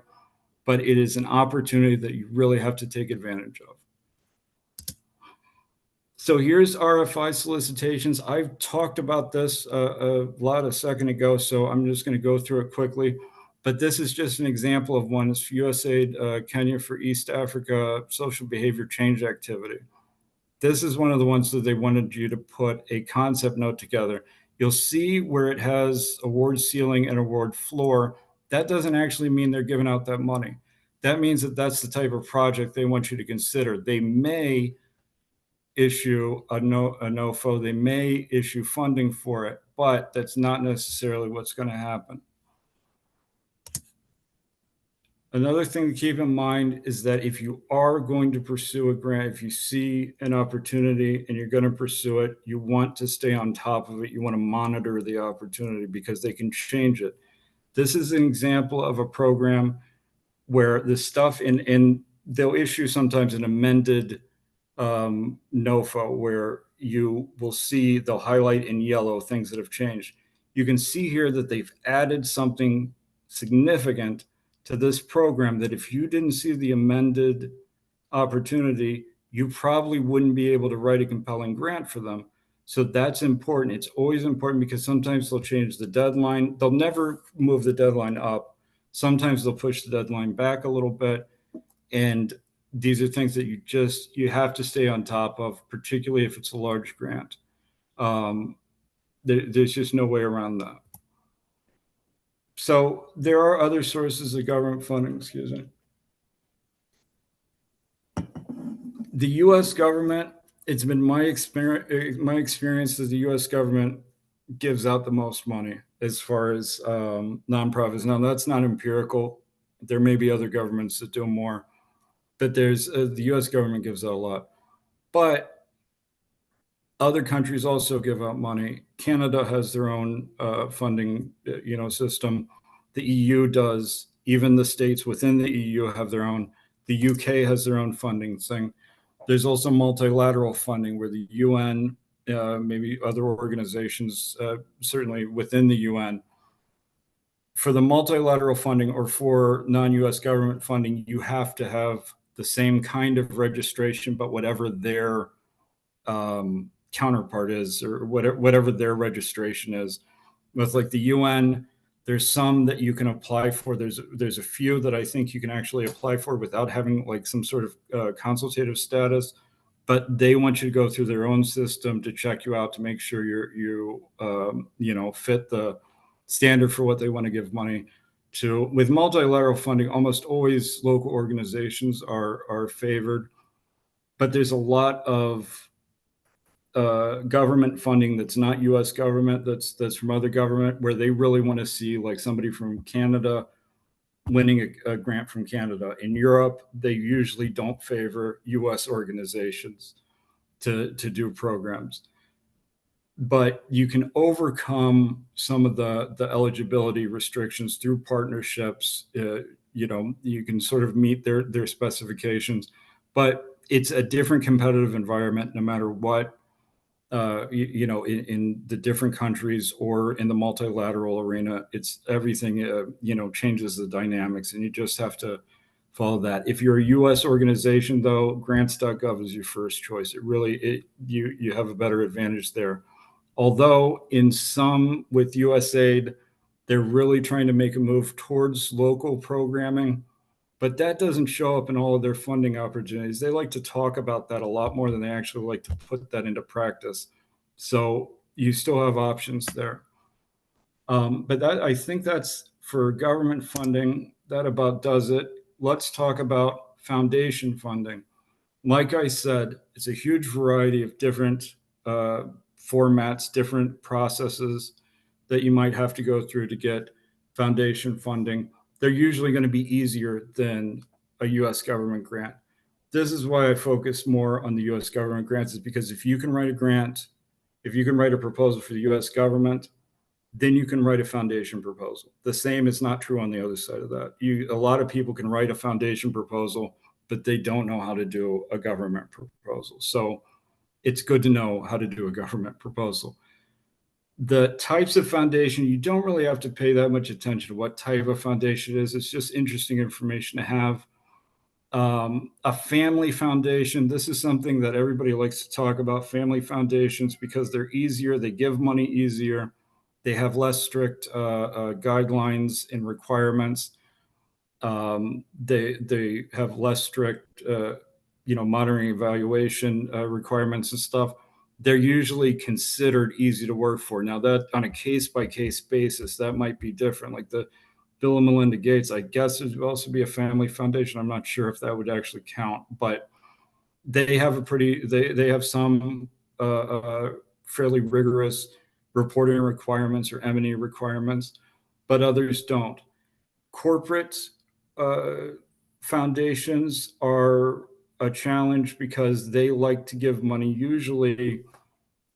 But it is an opportunity that you really have to take advantage of. So here's RFI solicitations. I've talked about this a lot a second ago, so I'm just going to go through it quickly. But this is just an example of one. It's USAID Kenya for East Africa Social Behavior Change Activity. This is one of the ones that they wanted you to put a concept note together. You'll see where it has award ceiling and award floor. that doesn't actually mean they're giving out that money. That means that that's the type of project they want you to consider. They may issue a NOFO, they may issue funding for it, but that's not necessarily what's going to happen. Another thing to keep in mind is that if you are going to pursue a grant, if you see an opportunity and you're going to pursue it, you want to stay on top of it. You want to monitor the opportunity because they can change it. This is an example of a program where the stuff in they'll issue sometimes an amended NOFO where you will see they'll highlight in yellow things that have changed. You can see here that they've added something significant to this program that if you didn't see the amended opportunity, you probably wouldn't be able to write a compelling grant for them. So that's important. It's always important because sometimes they'll change the deadline. They'll never move the deadline up. Sometimes they'll push the deadline back a little bit. And these are things that you have to stay on top of, particularly if it's a large grant. There's just no way around that. So there are other sources of government funding, excuse me. The U.S. government, it's been my experience that the U.S. government gives out the most money as far as nonprofits. Now, that's not empirical. There may be other governments that do more, but there's the U.S. government gives out a lot. But other countries also give out money. Canada has their own funding, system. The EU does. Even the states within the EU have their own. The UK has their own funding thing. There's also multilateral funding where the UN, maybe other organizations, certainly within the UN. For the multilateral funding or for non-US government funding, you have to have the same kind of registration, but whatever their counterpart is or whatever their registration is. With like the UN, there's some that you can apply for. There's a few that I think you can actually apply for without having like some sort of consultative status, but they want you to go through their own system to check you out to make sure you fit the standard for what they want to give money to. With multilateral funding, almost always local organizations are favored, but there's a lot of government funding that's not U.S. government, that's from other government, where they really want to see like somebody from Canada winning a grant from Canada. In Europe, they usually don't favor U.S. organizations to do programs. But you can overcome some of the eligibility restrictions through partnerships. You can sort of meet their specifications, but it's a different competitive environment no matter what. In the different countries or in the multilateral arena, it's everything, changes the dynamics, and you just have to follow that. If you're a U.S. organization, though, grants.gov is your first choice. You have a better advantage there. Although in some with USAID, they're really trying to make a move towards local programming, but that doesn't show up in all of their funding opportunities. They like to talk about that a lot more than they actually like to put that into practice. So you still have options there. But I think that's for government funding. That about does it. Let's talk about foundation funding. Like I said, it's a huge variety of different formats, different processes that you might have to go through to get foundation funding. They're usually going to be easier than a U.S. government grant. This is why I focus more on the U.S. government grants, is because if you can write a grant, if you can write a proposal for the U.S. government, then you can write a foundation proposal. The same is not true on the other side of that. A lot of people can write a foundation proposal, but they don't know how to do a government proposal. So it's good to know how to do a government proposal. The types of foundation, you don't really have to pay that much attention to what type of foundation it is. It's just interesting information to have. A family foundation, this is something that everybody likes to talk about, family foundations, because they're easier, they give money easier, they have less strict guidelines and requirements. They have less strict, monitoring evaluation requirements and stuff. They're usually considered easy to work for. Now that on a case by case basis, that might be different. Like the Bill and Melinda Gates. I guess it would also be a family foundation. I'm not sure if that would actually count, but they have they have some fairly rigorous reporting requirements or M&E requirements, but others don't. Corporate uh, foundations are a challenge because they like to give money usually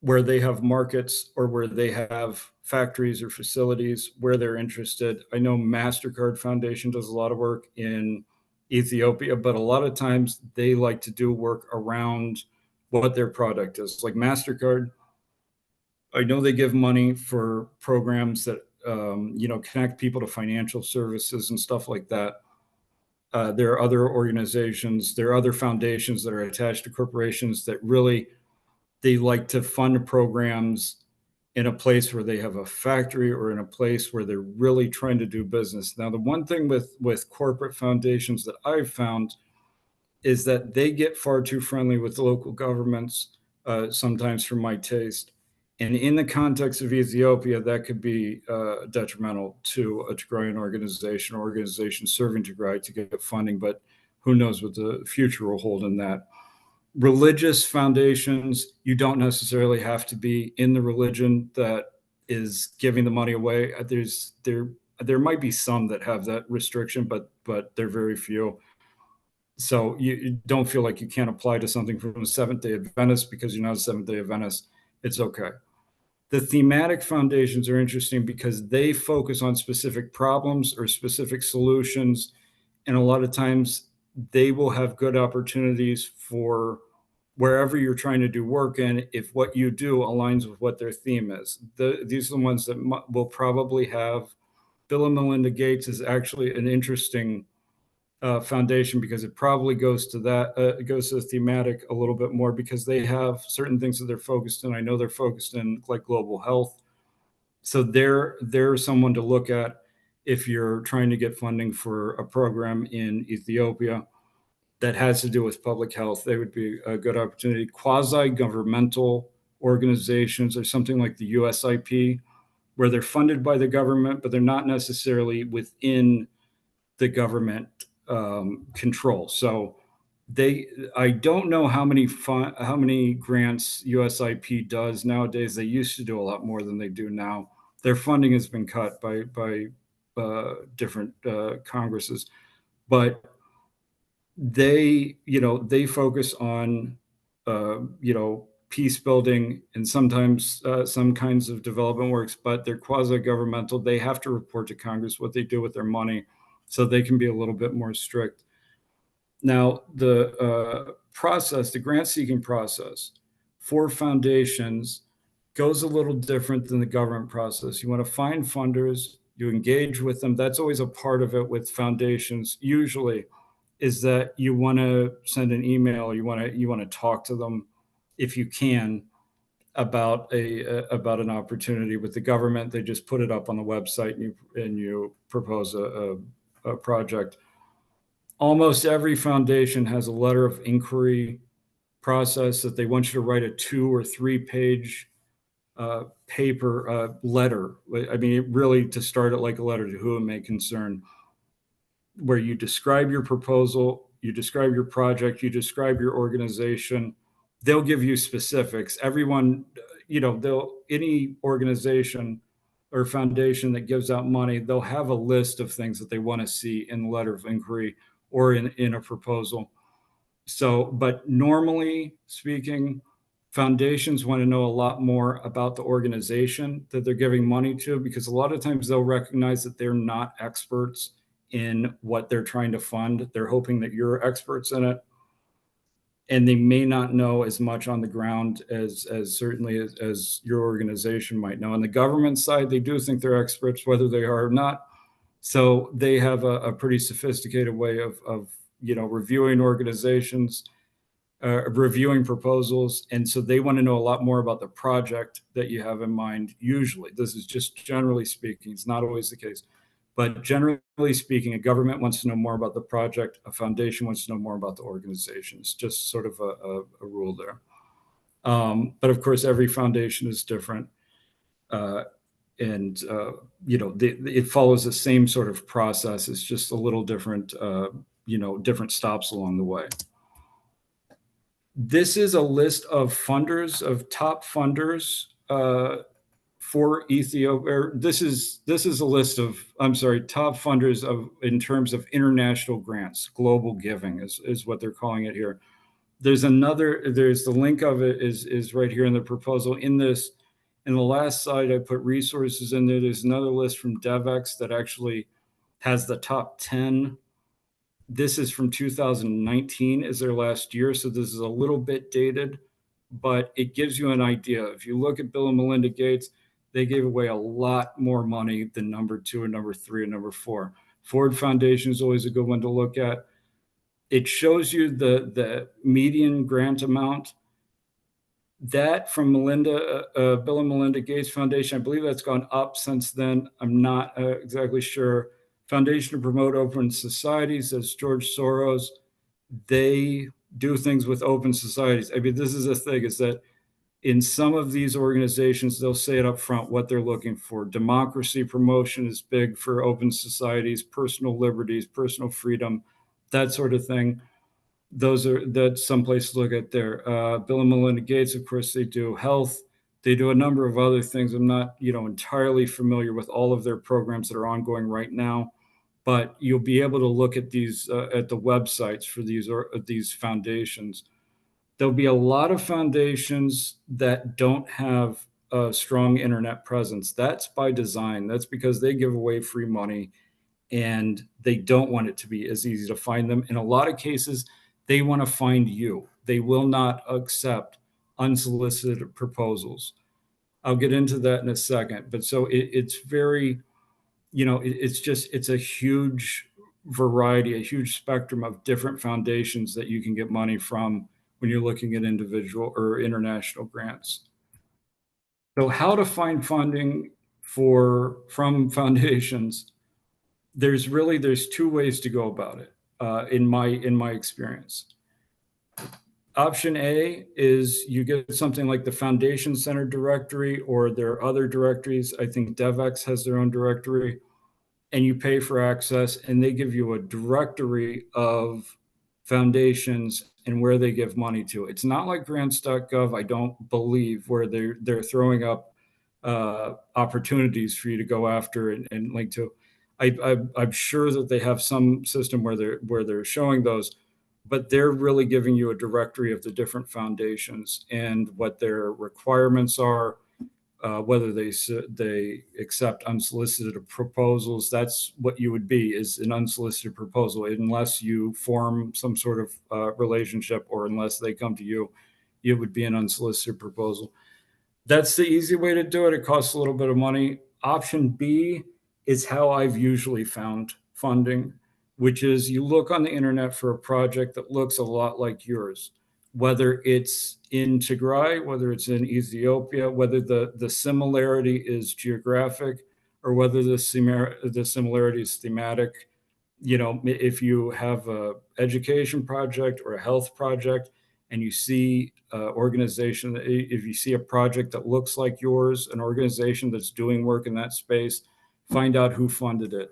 where they have markets or where they have factories or facilities where they're interested. I know MasterCard Foundation does a lot of work in Ethiopia, but a lot of times they like to do work around what their product is. Like MasterCard, I know they give money for programs that connect people to financial services and stuff like that. There are other organizations, there are other foundations that are attached to corporations that really they like to fund programs in a place where they have a factory or in a place where they're really trying to do business. Now, the one thing with corporate foundations that I've found is that they get far too friendly with local governments, sometimes for my taste. And in the context of Ethiopia, that could be detrimental to a Tigrayan organization serving Tigray to get funding. But who knows what the future will hold in that. Religious foundations, you don't necessarily have to be in the religion that is giving the money away. There might be some that have that restriction, but they're very few. So you don't feel like you can't apply to something from the Seventh Day Adventist because you're not a Seventh Day Adventist. It's okay. The thematic foundations are interesting because they focus on specific problems or specific solutions, and a lot of times they will have good opportunities for wherever you're trying to do work in if what you do aligns with what their theme is. These are the ones that will probably have. Bill and Melinda Gates is actually an interesting foundation because it probably goes to that it goes to the thematic a little bit more because they have certain things that they're focused in. I know they're focused in like global health, so they're someone to look at if you're trying to get funding for a program in Ethiopia that has to do with public health. They would be a good opportunity. Quasi-governmental organizations or something like the USIP, where they're funded by the government, but they're not necessarily within the government control. So I don't know how many grants USIP does nowadays. They used to do a lot more than they do now. Their funding has been cut by different Congresses, but they focus on peace building and sometimes some kinds of development works, but they're quasi-governmental. They have to report to Congress what they do with their money, so they can be a little bit more strict. Now, the process, the grant seeking process for foundations goes a little different than the government process. You want to find funders, you engage with them. That's always a part of it with foundations, usually, is that you want to send an email, you want to talk to them if you can about an opportunity. With the government, they just put it up on the website and you propose a project. Almost every foundation has a letter of inquiry process that they want you to write a 2 or 3 page paper letter. I mean, really to start it like a letter to whom it may concern, where you describe your proposal, you describe your project, you describe your organization. They'll give you specifics. Everyone, any organization or foundation that gives out money, they'll have a list of things that they want to see in the letter of inquiry or in a proposal. So, but normally speaking, foundations want to know a lot more about the organization that they're giving money to, because a lot of times they'll recognize that they're not experts in what they're trying to fund. They're hoping that you're experts in it. And they may not know as much on the ground as certainly as your organization might know. On the government side, they do think they're experts, whether they are or not. So they have a pretty sophisticated way of reviewing organizations, reviewing proposals. And so they want to know a lot more about the project that you have in mind. Usually, this is just generally speaking, it's not always the case. But generally speaking, a government wants to know more about the project. A foundation wants to know more about the organization. It's just sort of a rule there. But of course, every foundation is different. and it follows the same sort of process. It's just a little different, different stops along the way. This is a list of funders, of top funders for Ethiopia. This is a list of, top funders in terms of international grants. Global giving is what they're calling it here. There's the link of it is right here in the proposal. In the last slide, I put resources in there. There's another list from DevEx that actually has the top 10. This is from 2019 is their last year. So this is a little bit dated, but it gives you an idea. If you look at Bill and Melinda Gates, they gave away a lot more money than number 2 and number 3 and number 4. Ford Foundation is always a good one to look at. It shows you the median grant amount. That from Bill and Melinda Gates Foundation, I believe that's gone up since then. I'm not exactly sure. Foundation to Promote Open Societies, that's George Soros. They do things with open societies. I mean, this is the thing, is that in some of these organizations, they'll say it up front what they're looking for. Democracy promotion is big for open societies, personal liberties, personal freedom, that sort of thing. That's some place to look at there. Bill and Melinda Gates, of course, they do health. They do a number of other things. I'm not, entirely familiar with all of their programs that are ongoing right now, but you'll be able to look at these at the websites for these foundations. There'll be a lot of foundations that don't have a strong internet presence. That's by design. That's because they give away free money and they don't want it to be as easy to find them. In a lot of cases, they want to find you. They will not accept unsolicited proposals. I'll get into that in a second. But so it's very, it's a huge variety, a huge spectrum of different foundations that you can get money from when you're looking at individual or international grants. So how to find funding from foundations? There's 2 ways to go about it in my experience. Option A is you get something like the Foundation Center directory, or there are other directories. I think DevEx has their own directory, and you pay for access, and they give you a directory of foundations and where they give money to. It's not like grants.gov, I don't believe, where they're throwing up opportunities for you to go after and link to. I'm sure that they have some system where they're showing those, but they're really giving you a directory of the different foundations and what their requirements are, whether they accept unsolicited proposals. That's what you would be, is an unsolicited proposal, unless you form some sort of relationship, or unless they come to you, it would be an unsolicited proposal. That's the easy way to do it. It costs a little bit of money. Option B is how I've usually found funding, which is you look on the internet for a project that looks a lot like yours, whether it's in Tigray, whether it's in Ethiopia, whether the similarity is geographic, or whether the similarity is thematic. If you have an education project or a health project, and you see organization, if you see a project that looks like yours, an organization that's doing work in that space, find out who funded it.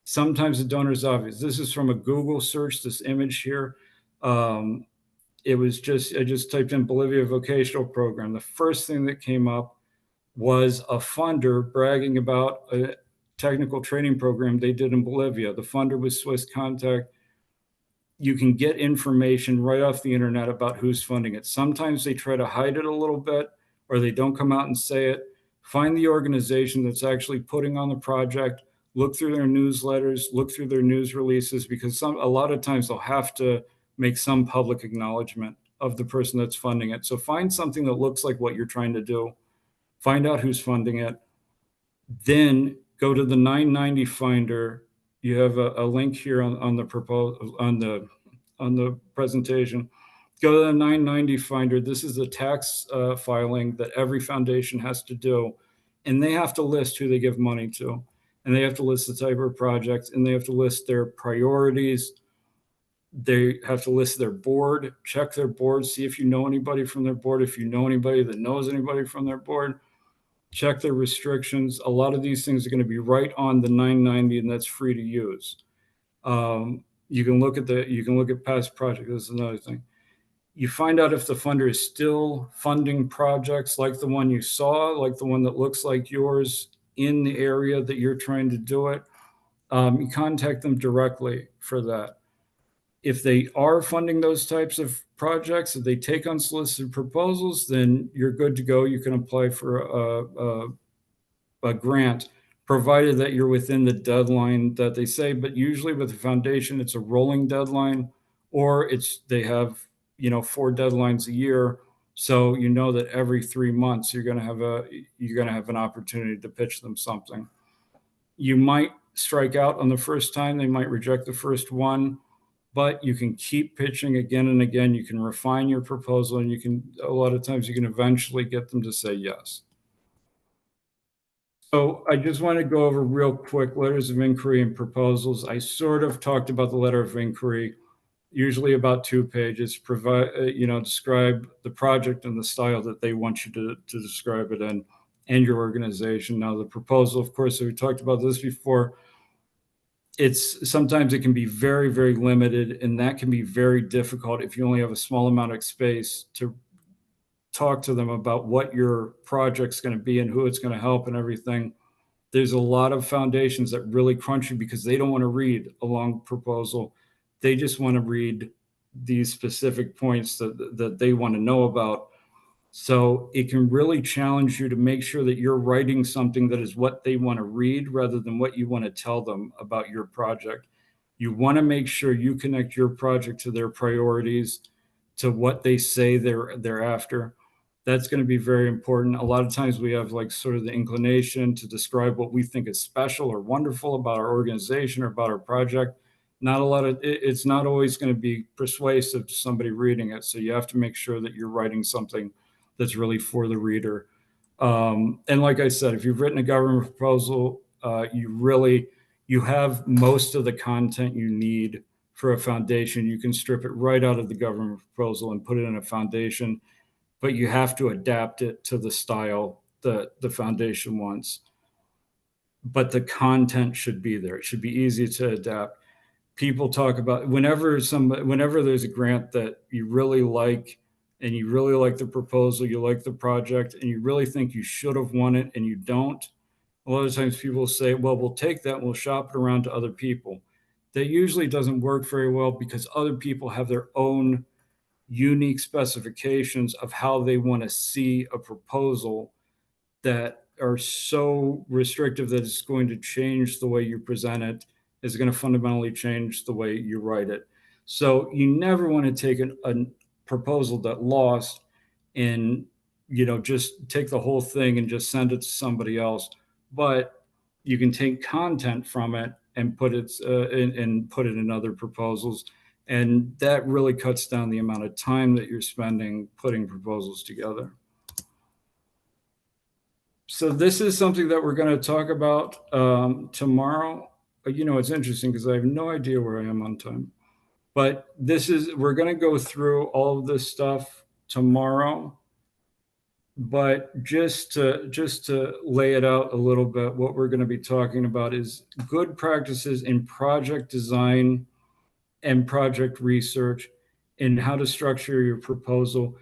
Sometimes the donor is obvious. This is from a Google search, this image here. I just typed in Bolivia vocational program. The first thing that came up was a funder bragging about a technical training program they did in Bolivia. The funder was Swiss Contact. You can get information right off the internet about who's funding it. Sometimes they try to hide it a little bit, or they don't come out and say it. Find the organization that's actually putting on the project, look through their newsletters, look through their news releases, because a lot of times they'll have to make some public acknowledgement of the person that's funding it. So find something that looks like what you're trying to do, find out who's funding it, then go to the 990 finder. You have a link here on the presentation. Go to the 990 finder. This is the tax filing that every foundation has to do, and they have to list who they give money to, and they have to list the type of project, and they have to list their priorities. They have to list their board, check their board, see if you know anybody from their board, if you know anybody that knows anybody from their board. check their restrictions. A lot of these things are going to be right on the 990, and that's free to use. You can look at past projects. This is another thing. You find out if the funder is still funding projects like the one you saw, like the one that looks like yours in the area that you're trying to do it. You contact them directly for that. If they are funding those types of projects, if they take unsolicited proposals, then you're good to go. You can apply for a grant, provided that you're within the deadline that they say. But usually with the foundation, it's a rolling deadline, or they have 4 deadlines a year. So you know that every 3 months you're going to have an opportunity to pitch them something. You might strike out on the first time. They might reject the first one, but you can keep pitching again and again. You can refine your proposal, and a lot of times you can eventually get them to say yes. So I just want to go over real quick letters of inquiry and proposals. I sort of talked about the letter of inquiry, usually about 2 pages, describe the project and the style that they want you to describe it in, and your organization. Now, the proposal, of course, we talked about this before. Sometimes it can be very, very limited, and that can be very difficult if you only have a small amount of space to talk to them about what your project's going to be and who it's going to help and everything. There's a lot of foundations that really crunch you because they don't want to read a long proposal. They just want to read these specific points that they want to know about. So it can really challenge you to make sure that you're writing something that is what they want to read rather than what you want to tell them about your project. You want to make sure you connect your project to their priorities, to what they say they're after. That's going to be very important. A lot of times we have like sort of the inclination to describe what we think is special or wonderful about our organization or about our project. It's not always going to be persuasive to somebody reading it. So you have to make sure that you're writing something that's really for the reader. And like I said, if you've written a government proposal, you have most of the content you need for a foundation. You can strip it right out of the government proposal and put it in a foundation, but you have to adapt it to the style that the foundation wants. But the content should be there. It should be easy to adapt. People talk about whenever there's a grant that you really like, and you really like the proposal, you like the project, and you really think you should have won it and you don't. A lot of times people say, well, we'll take that and we'll shop it around to other people. That usually doesn't work very well because other people have their own unique specifications of how they want to see a proposal that are so restrictive that it's going to change the way you present it, is going to fundamentally change the way you write it. So you never want to take a proposal that lost and just take the whole thing and just send it to somebody else. But you can take content from it and put it in other proposals, and that really cuts down the amount of time that you're spending putting proposals together. So this is something that we're going to talk about tomorrow. It's interesting because I have no idea where I am on time. But we're going to go through all of this stuff tomorrow. But just to lay it out a little bit, what we're going to be talking about is good practices in project design and project research, and how to structure your proposal.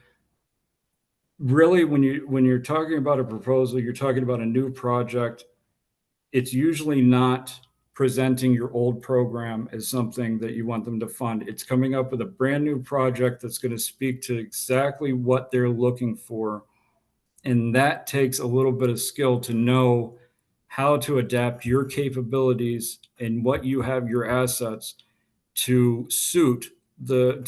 Really, when you're talking about a proposal, you're talking about a new project. It's usually not presenting your old program as something that you want them to fund. It's coming up with a brand new project that's going to speak to exactly what they're looking for. And that takes a little bit of skill to know how to adapt your capabilities and what you have, your assets, to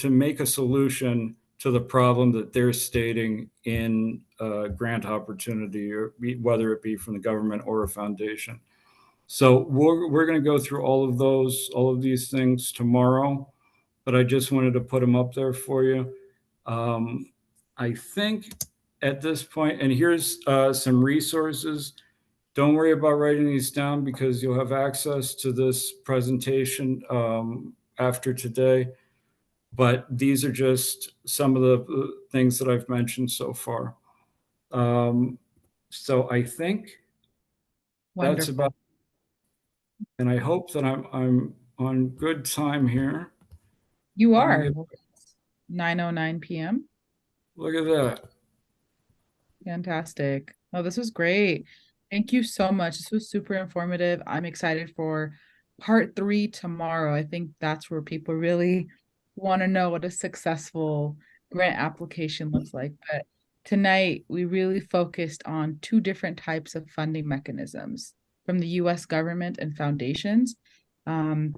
make a solution to the problem that they're stating in a grant opportunity, or whether it be from the government or a foundation. So we're going to go through all of these things tomorrow, but I just wanted to put them up there for you. I think at this point, and here's some resources. Don't worry about writing these down because you'll have access to this presentation after today. But these are just some of the things that I've mentioned so far. So I think that's about, Wonderful. and I hope that I'm on good time here. You Let me are. get, 9:09 p.m. look at that. Fantastic. Oh, this was great. Thank you so much. This was super informative. I'm excited for part three tomorrow. I think that's where people really want to know what a successful grant application looks like. But tonight, we really focused on two different types of funding mechanisms from the US government and foundations. Um,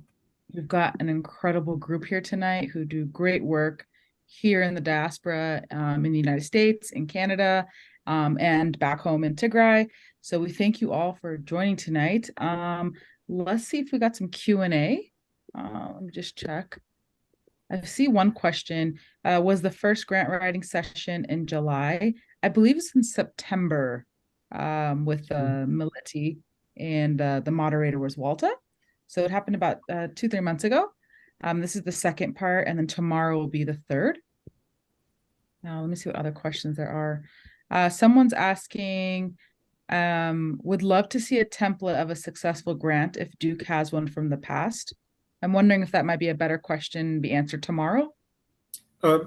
we've got an incredible group here tonight who do great work here in the diaspora, in the United States, in Canada, and back home in Tigray. So we thank you all for joining tonight. Let's see if we got some Q&A. Let me just check. I see one question. Was the first grant writing session in July? I believe it's in September, with Mileti, and the moderator was Walta. So it happened about 2-3 months ago. This is the second part, and then tomorrow will be the third. Now, let me see what other questions there are. Someone's asking, would love to see a template of a successful grant if Duke has one from the past. I'm wondering if that might be a better question to be answered tomorrow.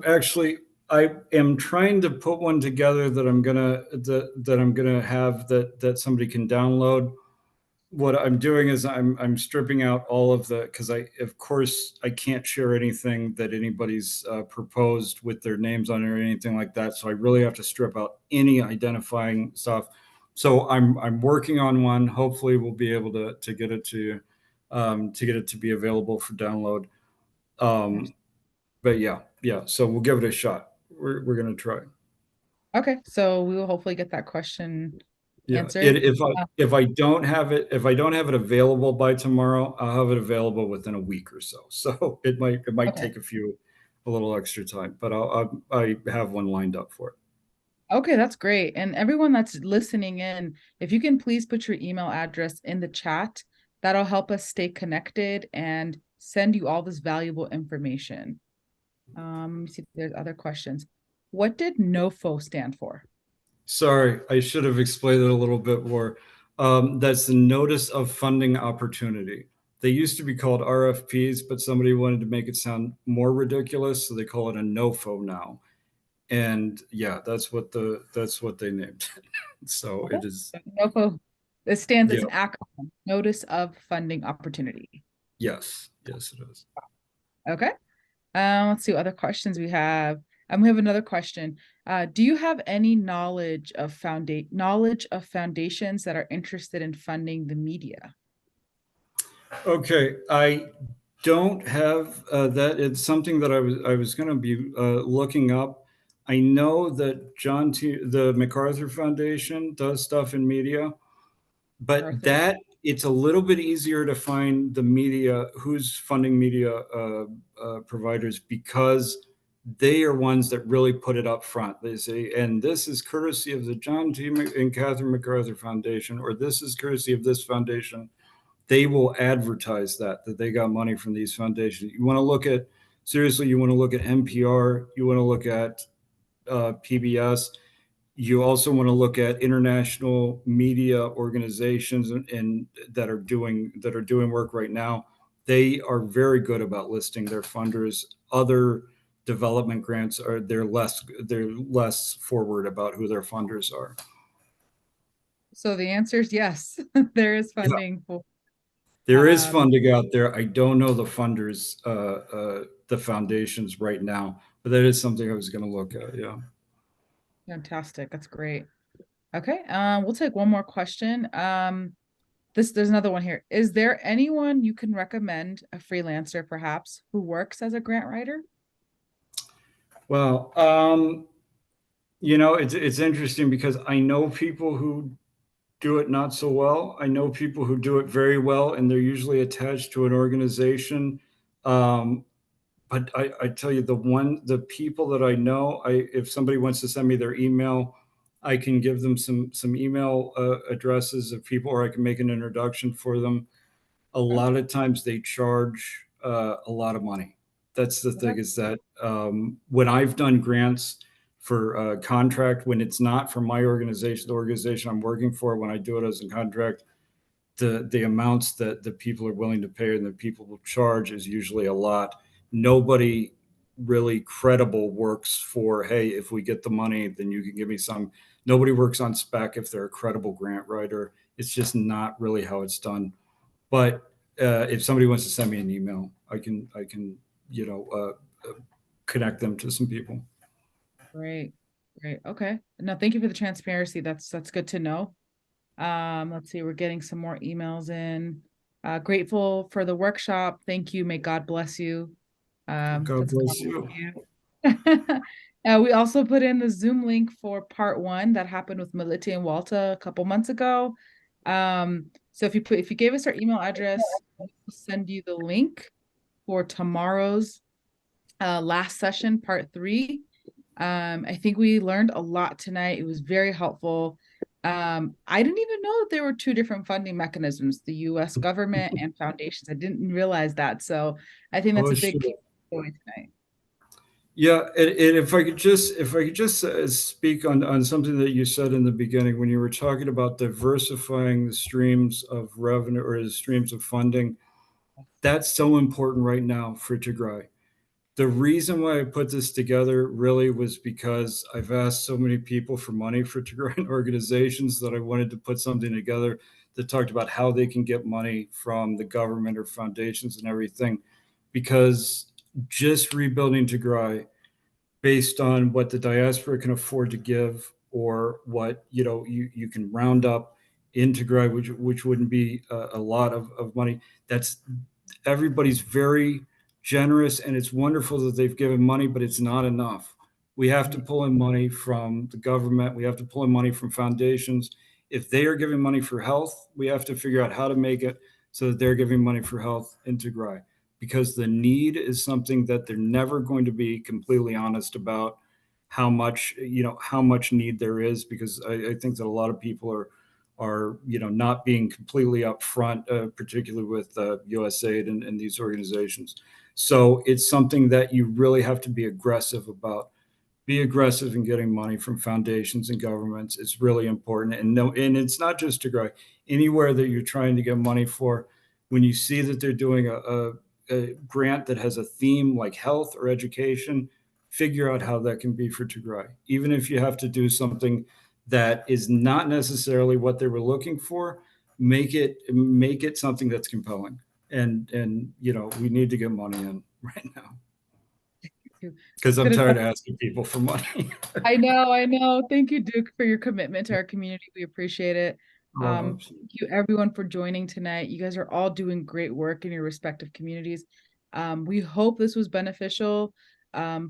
Actually, I am trying to put one together that I'm gonna have that somebody can download. What I'm doing is I'm stripping out all of the, because I, of course, I can't share anything that anybody's proposed with their names on it or anything like that. So I really have to strip out any identifying stuff. So I'm working on one. Hopefully, we'll be able to get it to you, to get it to be available for download. But yeah. So we'll give it a shot. We're gonna try. Okay, so we will hopefully get that question Yeah, answered. if I don't have it available by tomorrow, I'll have it available within a week or so. So it might Okay. take a little extra time, but I have one lined up for it. Okay, that's great. And everyone that's listening in, if you can please put your email address in the chat, that'll help us stay connected and send you all this valuable information. Let me see if there's other questions. What did NOFO stand for? Sorry, I should have explained it a little bit more. That's the Notice of Funding Opportunity. They used to be called RFPs, but somebody wanted to make it sound more ridiculous, so they call it a NOFO now. And yeah, that's what they named it. So Okay. it is. NOFO. This stands as Yeah. an acronym, Notice of Funding Opportunity. Yes, it is. Okay. Let's see what other questions we have. We have another question. Do you have any knowledge of foundations that are interested in funding the media? Okay, I don't have that. It's something that I was going to be looking up. I know that the MacArthur Foundation does stuff in media, but Arthur? that it's a little bit easier to find the media who's funding media providers, because they are ones that really put it up front. They say, and this is courtesy of the John T. and Catherine MacArthur Foundation, or this is courtesy of this foundation. They will advertise that they got money from these foundations. You want to look at, seriously, you want to look at NPR, you want to look at PBS. You also want to look at international media organizations and that are doing work right now. They are very good about listing their funders. Other development grants are they're less forward about who their funders are. So the answer is yes, there is Yeah, funding for there is um, funding out there. I don't know the funders, the foundations right now, but that is something I was going to look at. Yeah. fantastic. That's great. Okay, we'll take one more question. There's another one here. Is there anyone you can recommend, a freelancer perhaps, who works as a grant writer? Well, it's interesting because I know people who do it not so well. I know people who do it very well, and they're usually attached to an organization. Um, but I tell you, the people that I know, if somebody wants to send me their email, I can give them some email addresses of people, or I can make an introduction for them. A Okay. lot of times they charge a lot of money. That's the Okay. thing, is that when I've done grants for contract when it's not for my organization, the organization I'm working for. When I do it as a contract, the amounts that the people are willing to pay and the people will charge is usually a lot. Nobody really credible works for, hey, if we get the money, then you can give me some. Nobody works on spec if they're a credible grant writer. It's just not really how it's done. But if somebody wants to send me an email, I can connect them to some people. Great. Great. Okay. No, thank you for the transparency. That's good to know. Let's see, we're getting some more emails in. Grateful for the workshop. Thank you. May God bless you. God That's God bless bless you. you. We also put in the Zoom link for part 1 that happened with Melite and Walta a couple months ago. So if you gave us our email address, we'll send you the link for tomorrow's last session, part 3. I think we learned a lot tonight. It was very helpful. I didn't even know that there were 2 different funding mechanisms, the US government and foundations. I didn't realize that. So I think that's Oh, a big sure. takeaway tonight. Yeah, and if I could just speak on something that you said in the beginning when you were talking about diversifying the streams of revenue or the streams of funding, that's so important right now for Tigray. The reason why I put this together really was because I've asked so many people for money for Tigrayan organizations that I wanted to put something together that talked about how they can get money from the government or foundations and everything. Because just rebuilding Tigray based on what the diaspora can afford to give or what you can round up in Tigray, which wouldn't be a lot of money. That's everybody's very generous and it's wonderful that they've given money, but it's not enough. We have to pull in money from the government. We have to pull in money from foundations. If they are giving money for health, we have to figure out how to make it so that they're giving money for health in Tigray, because the need is something that they're never going to be completely honest about how much need there is, because I think that a lot of people are not being completely upfront, particularly with USAID and these organizations. So it's something that you really have to be aggressive about. Be aggressive in getting money from foundations and governments. It's really important. And no, and it's not just to grow. Anywhere that you're trying to get money for, when you see that they're doing a grant that has a theme like health or education, figure out how that can be for Tigray. Even if you have to do something that is not necessarily what they were looking for, make it something that's compelling. And we need to get money in right now because I'm Couldn't tired of asking people for money. I know, I know. Thank you, Duke, for your commitment to our community. We appreciate it. Thank you everyone for joining tonight. You guys are all doing great work in your respective communities. We hope this was beneficial.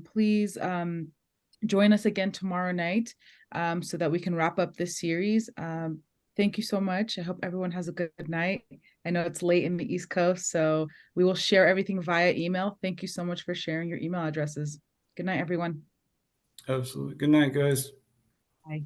Please join us again tomorrow night so that we can wrap up this series. Thank you so much. I hope everyone has a good night. I know it's late in the East Coast, so we will share everything via email. Thank you so much for sharing your email addresses. Good night, everyone. Absolutely. Good night, guys. Bye.